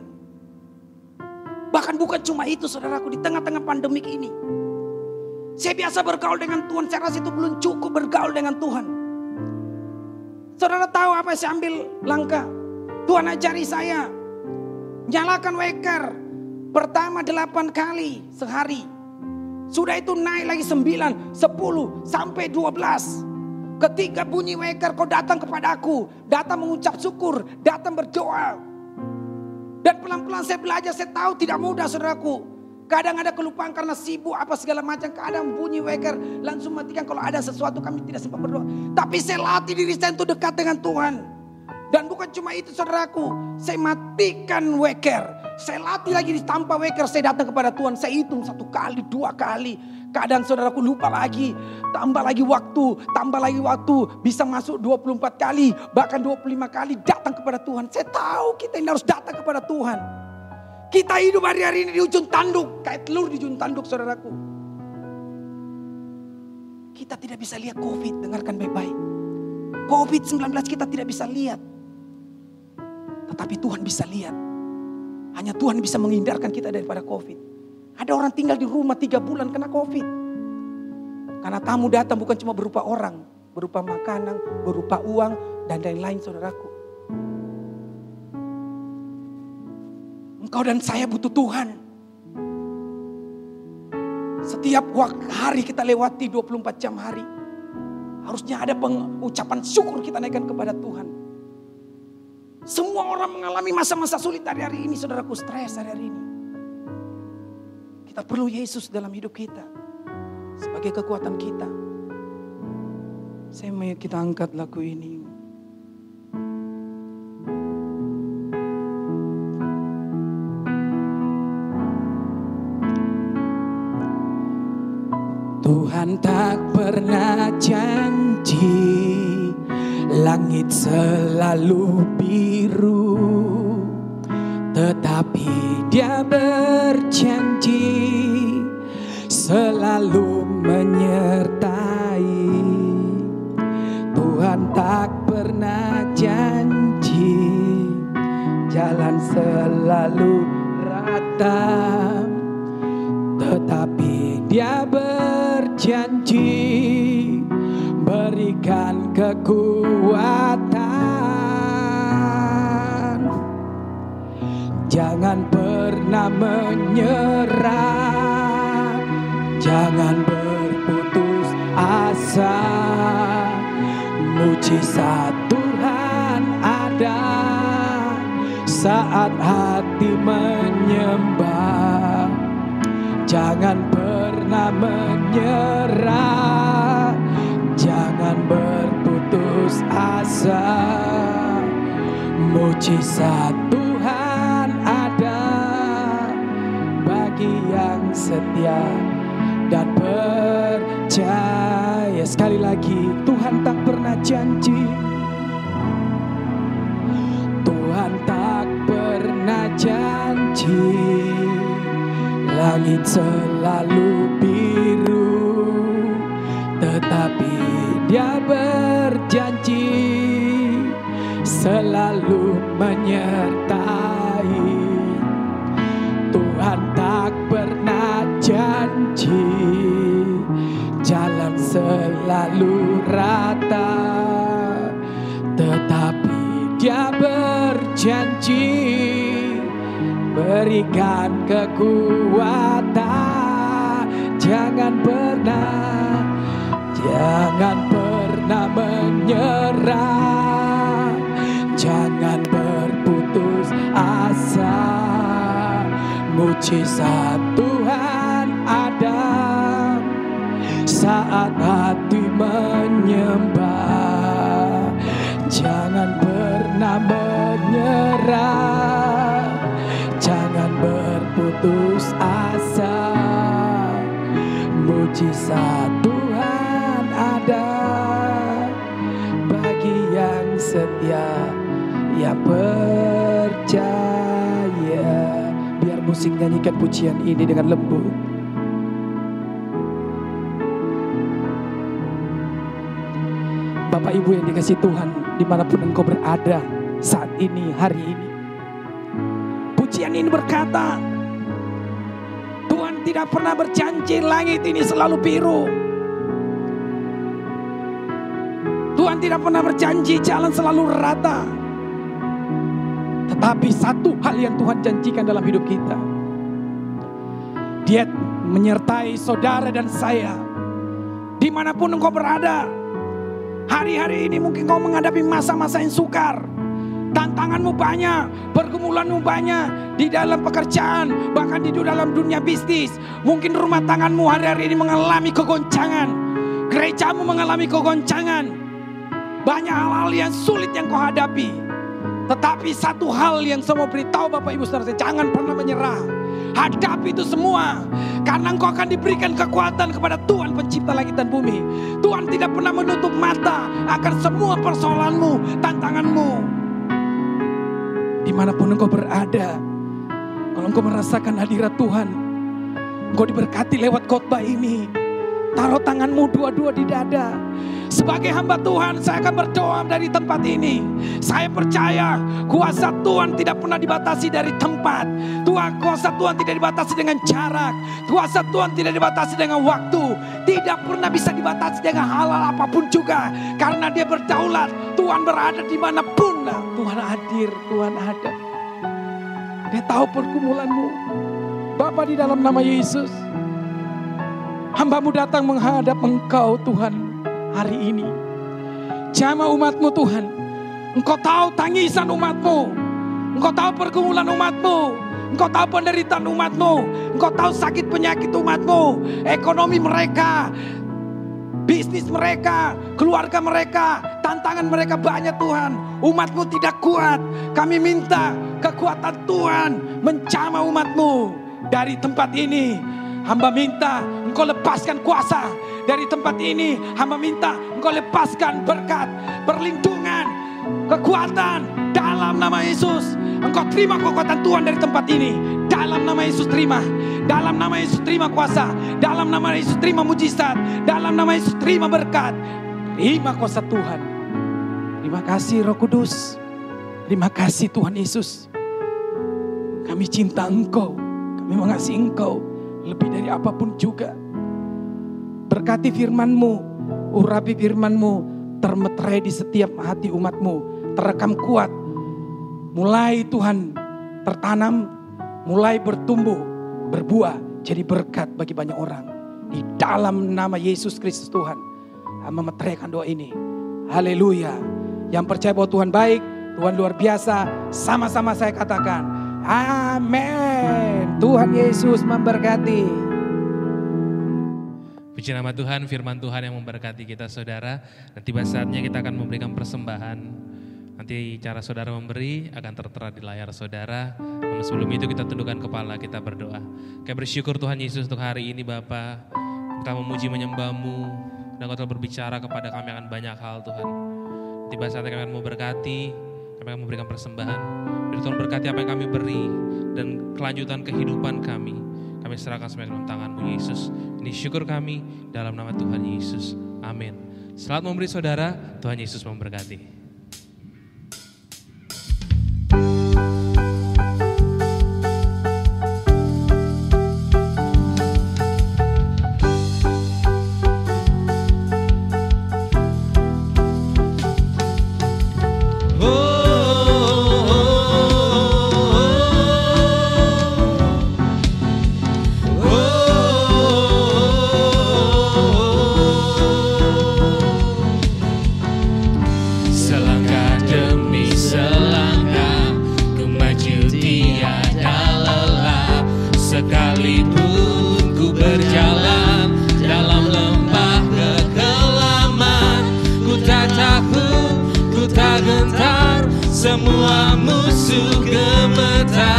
Bahkan bukan cuma itu saudaraku, di tengah-tengah pandemik ini. Saya biasa bergaul dengan Tuhan, saya rasa itu belum cukup bergaul dengan Tuhan. Saudara tahu apa yang saya ambil langkah? Tuhan ajari saya, nyalakan waker pertama 8 kali sehari. Sudah itu naik lagi 9, 10 sampai 12. Ketika bunyi weker kau datang kepadaku, datang mengucap syukur, datang berdoa. Dan pelan-pelan saya belajar, saya tahu tidak mudah saudaraku. Kadang ada kelupaan karena sibuk apa segala macam. Kadang bunyi weker langsung matikan kalau ada sesuatu kami tidak sempat berdoa. Tapi saya latih diri saya untuk dekat dengan Tuhan. Dan bukan cuma itu saudaraku, saya matikan weker. Saya latih lagi tanpa weker, saya datang kepada Tuhan. Saya hitung 1 kali, 2 kali. Kadang saudaraku lupa lagi, tambah lagi waktu, bisa masuk 24 kali, bahkan 25 kali datang kepada Tuhan. Saya tahu kita ini harus datang kepada Tuhan. Kita hidup hari-hari ini di ujung tanduk, kayak telur di ujung tanduk saudaraku. Kita tidak bisa lihat COVID, dengarkan baik-baik. COVID-19 kita tidak bisa lihat. Tetapi Tuhan bisa lihat. Hanya Tuhan bisa menghindarkan kita daripada COVID. Ada orang tinggal di rumah 3 bulan kena COVID. Karena tamu datang bukan cuma berupa orang, berupa makanan, berupa uang, dan lain-lain saudaraku. Engkau dan saya butuh Tuhan. Setiap hari kita lewati 24 jam hari. Harusnya ada pengucapan syukur kita naikkan kepada Tuhan. Semua orang mengalami masa-masa sulit hari-hari ini saudaraku, stres hari-hari ini. Kita perlu Yesus dalam hidup kita. Sebagai kekuatan kita. Saya mau kita angkat lagu ini. Tuhan tak pernah janji langit selalu biru, tetapi Dia berjanji selalu menyertai. Tuhan tak pernah janji jalan selalu rata, tetapi Dia berjanji berikan kekuatan. Jangan pernah menyerah, jangan berputus asa. Mujizat Tuhan ada saat hati menyembah. Jangan pernah menyerah, jangan berputus asa. Mujizat Tuhan ada bagi yang setia dan percaya. Sekali lagi, Tuhan tak pernah janji. Tuhan tak pernah janji langit selalu biru, tetapi Dia berjanji selalu menyertai. Tuhan tak pernah janji jalan selalu rata, tetapi Dia berjanji berikan kekuatan. Jangan pernah menyerah, jangan berputus asa. Mujizat Tuhan ada saat hati menyembah. Jangan pernah menyerah, jangan berputus asa. Mujizat Tuhan ada bagi yang setia, yang percaya. Biar musik nyanyikan pujian ini dengan lembut. Bapak Ibu yang dikasihi Tuhan, dimanapun engkau berada saat ini, hari ini. Pujian ini berkata, Tuhan tidak pernah berjanji langit ini selalu biru. Tuhan tidak pernah berjanji jalan selalu rata. Tetapi satu hal yang Tuhan janjikan dalam hidup kita, Dia menyertai saudara dan saya dimanapun engkau berada. Hari-hari ini mungkin kau menghadapi masa-masa yang sukar. Tantanganmu banyak, pergumulanmu banyak di dalam pekerjaan, bahkan di dalam dunia bisnis. Mungkin rumah tanggamu hari-hari ini mengalami kegoncangan. Gerejamu mengalami kegoncangan. Banyak hal-hal yang sulit yang kau hadapi. Tetapi satu hal yang saya mau beritahu Bapak Ibu Saudara, jangan pernah menyerah. Hadapi itu semua, karena engkau akan diberikan kekuatan kepada Tuhan pencipta langit dan bumi. Tuhan tidak pernah menutup mata akan semua persoalanmu, tantanganmu. Dimanapun engkau berada, kalau engkau merasakan hadirat Tuhan, engkau diberkati lewat khotbah ini. Taruh tanganmu dua-dua di dada. Sebagai hamba Tuhan, saya akan berdoa dari tempat ini. Saya percaya kuasa Tuhan tidak pernah dibatasi dari tempat. Kuasa Tuhan tidak dibatasi dengan jarak. Kuasa Tuhan tidak dibatasi dengan waktu. Tidak pernah bisa dibatasi dengan hal-hal apapun juga. Karena dia berdaulat. Tuhan berada dimanapun. Tuhan hadir, Tuhan ada. Dia tahu pergumulanmu. Bapa, di dalam nama Yesus, hamba-Mu datang menghadap Engkau Tuhan hari ini. Jamah umat-Mu Tuhan. Engkau tahu tangisan umat-Mu. Engkau tahu pergumulan umat-Mu. Engkau tahu penderitaan umat-Mu. Engkau tahu sakit penyakit umat-Mu. Ekonomi mereka, bisnis mereka, keluarga mereka, tantangan mereka banyak Tuhan. Umat-Mu tidak kuat. Kami minta kekuatan Tuhan menjamah umat-Mu dari tempat ini. Hamba minta Engkau lepaskan kuasa dari tempat ini. Hamba minta Engkau lepaskan berkat, perlindungan, kekuatan dalam nama Yesus. Engkau terima kekuatan Tuhan dari tempat ini. Dalam nama Yesus terima. Dalam nama Yesus terima kuasa. Dalam nama Yesus terima mujizat. Dalam nama Yesus terima berkat. Terima kuasa Tuhan. Terima kasih Roh Kudus. Terima kasih Tuhan Yesus. Kami cinta Engkau. Kami mengasihi Engkau lebih dari apapun juga. Berkati firman-Mu, urapi firman-Mu, termeterai di setiap hati umat-Mu, terekam kuat. Mulai Tuhan tertanam, mulai bertumbuh, berbuah, jadi berkat bagi banyak orang. Di dalam nama Yesus Kristus Tuhan, memeteraikan doa ini. Haleluya. Yang percaya bahwa Tuhan baik, Tuhan luar biasa, sama-sama saya katakan, amin. Tuhan Yesus memberkati. Puji nama Tuhan, firman Tuhan yang memberkati kita saudara. Dan tiba saatnya kita akan memberikan persembahan. Nanti cara saudara memberi akan tertera di layar saudara. Namun sebelum itu kita tundukkan kepala, kita berdoa. Kami bersyukur Tuhan Yesus untuk hari ini Bapa. Kita memuji menyembah-Mu. Dan Kau telah berbicara kepada kami akan banyak hal Tuhan. Tiba saatnya kami akan memberkati. Kami akan memberikan persembahan. Biar Tuhan berkati apa yang kami beri. Dan kelanjutan kehidupan kami. Kami serahkan semua dalam tangan-Mu Yesus. Ini syukur kami dalam nama Tuhan Yesus. Amin. Selamat memberi saudara. Tuhan Yesus memberkati. Semua musuh gemetar.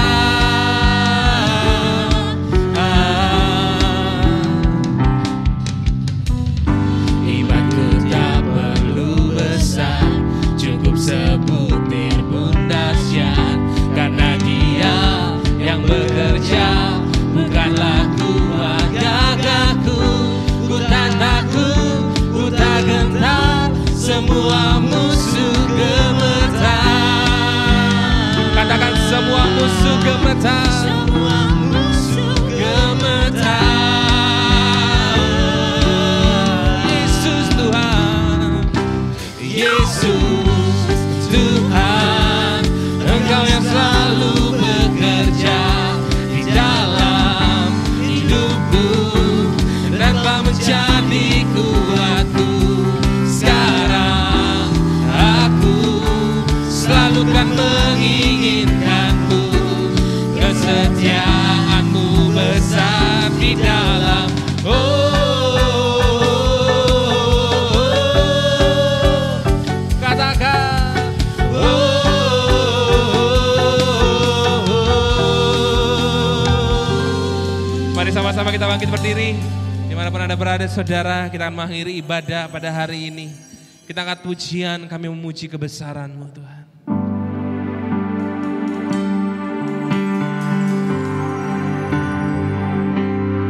Imanku tak perlu besar, cukup sebutir pun dahsyat. Karena Dia yang bekerja, bukanlah kuat gagahku. Ku tak takut, ku tak gentar, semua musuh gemetar. Katakan semua musuh gemetar. Semua musuh gemetar. Yesus Tuhan. Yesus Tuhan, Engkau yang selalu bekerja di dalam hidupku dan telah menjadi kuatku sekarang. kan menginginkanmu, kesetiaanmu besar di dalam. Katakan mari sama-sama kita bangkit berdiri. Dimanapun Anda berada saudara, kita akan mengakhiri ibadah pada hari ini. Kita angkat pujian, kami memuji kebesaran-Mu Tuhan.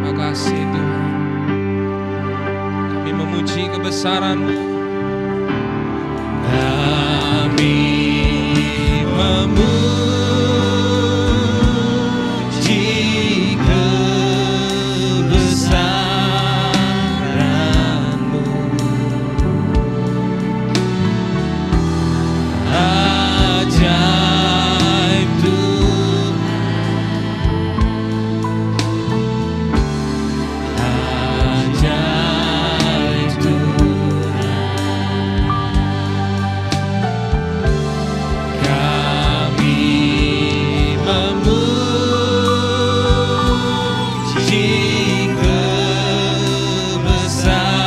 Makasih Tuhan, kami memuji kebesaran-Mu. Kami memuji kebesaran-Mu. Ajaib Tuhan, ajaib Tuhan.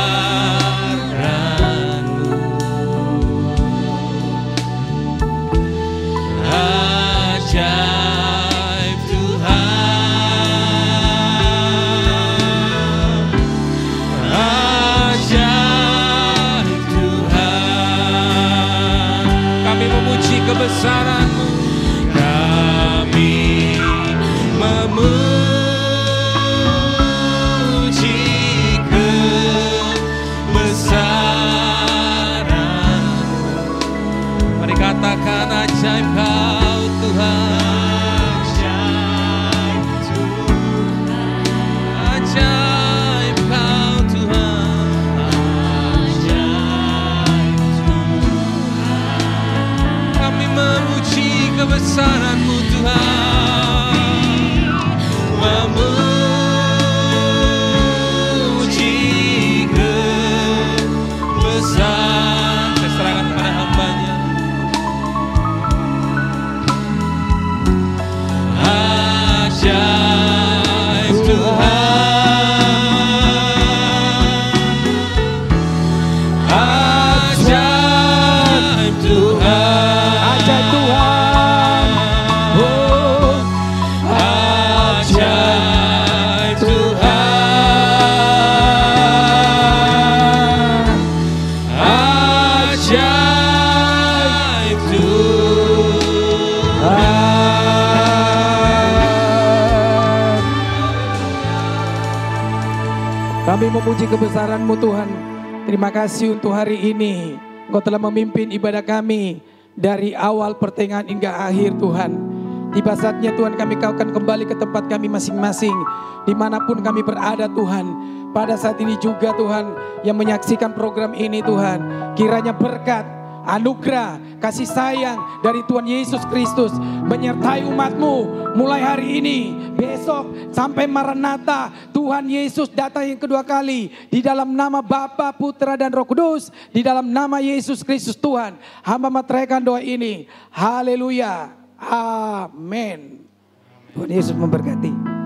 Kami memuji kebesaran-Mu. Ajaib Tuhan, ajaib Tuhan. Kami memuji kebesaran-Mu. Kami memuji kebesaran-Mu. Mari katakan ajaib Kau Tuhan, ajaib Tuhan, ajaib Kau Tuhan, ajaib Tuhan. Kami memuji kebesaran-Mu Tuhan, memuji kebesaran. Saya serahkan kepada hamba-Nya. Ajaib Tuhan, ajaib Tuhan, Ajaib Tuhan, oh, ajaib Tuhan, ajaib Tuhan. Kami memuji kebesaran-Mu Tuhan. Terima kasih untuk hari ini. Engkau telah memimpin ibadah kami dari awal pertengahan hingga akhir Tuhan. Tiba saatnya Tuhan kami Kau akan kembali ke tempat kami masing-masing. Dimanapun kami berada Tuhan. Pada saat ini juga Tuhan yang menyaksikan program ini Tuhan. Kiranya berkat, anugerah, kasih sayang dari Tuhan Yesus Kristus menyertai umat-Mu mulai hari ini, besok sampai Maranatha. Tuhan Yesus datang yang kedua kali. Di dalam nama Bapa, Putra dan Roh Kudus, di dalam nama Yesus Kristus Tuhan, hamba materaikan doa ini. Haleluya. Amin. Tuhan Yesus memberkati.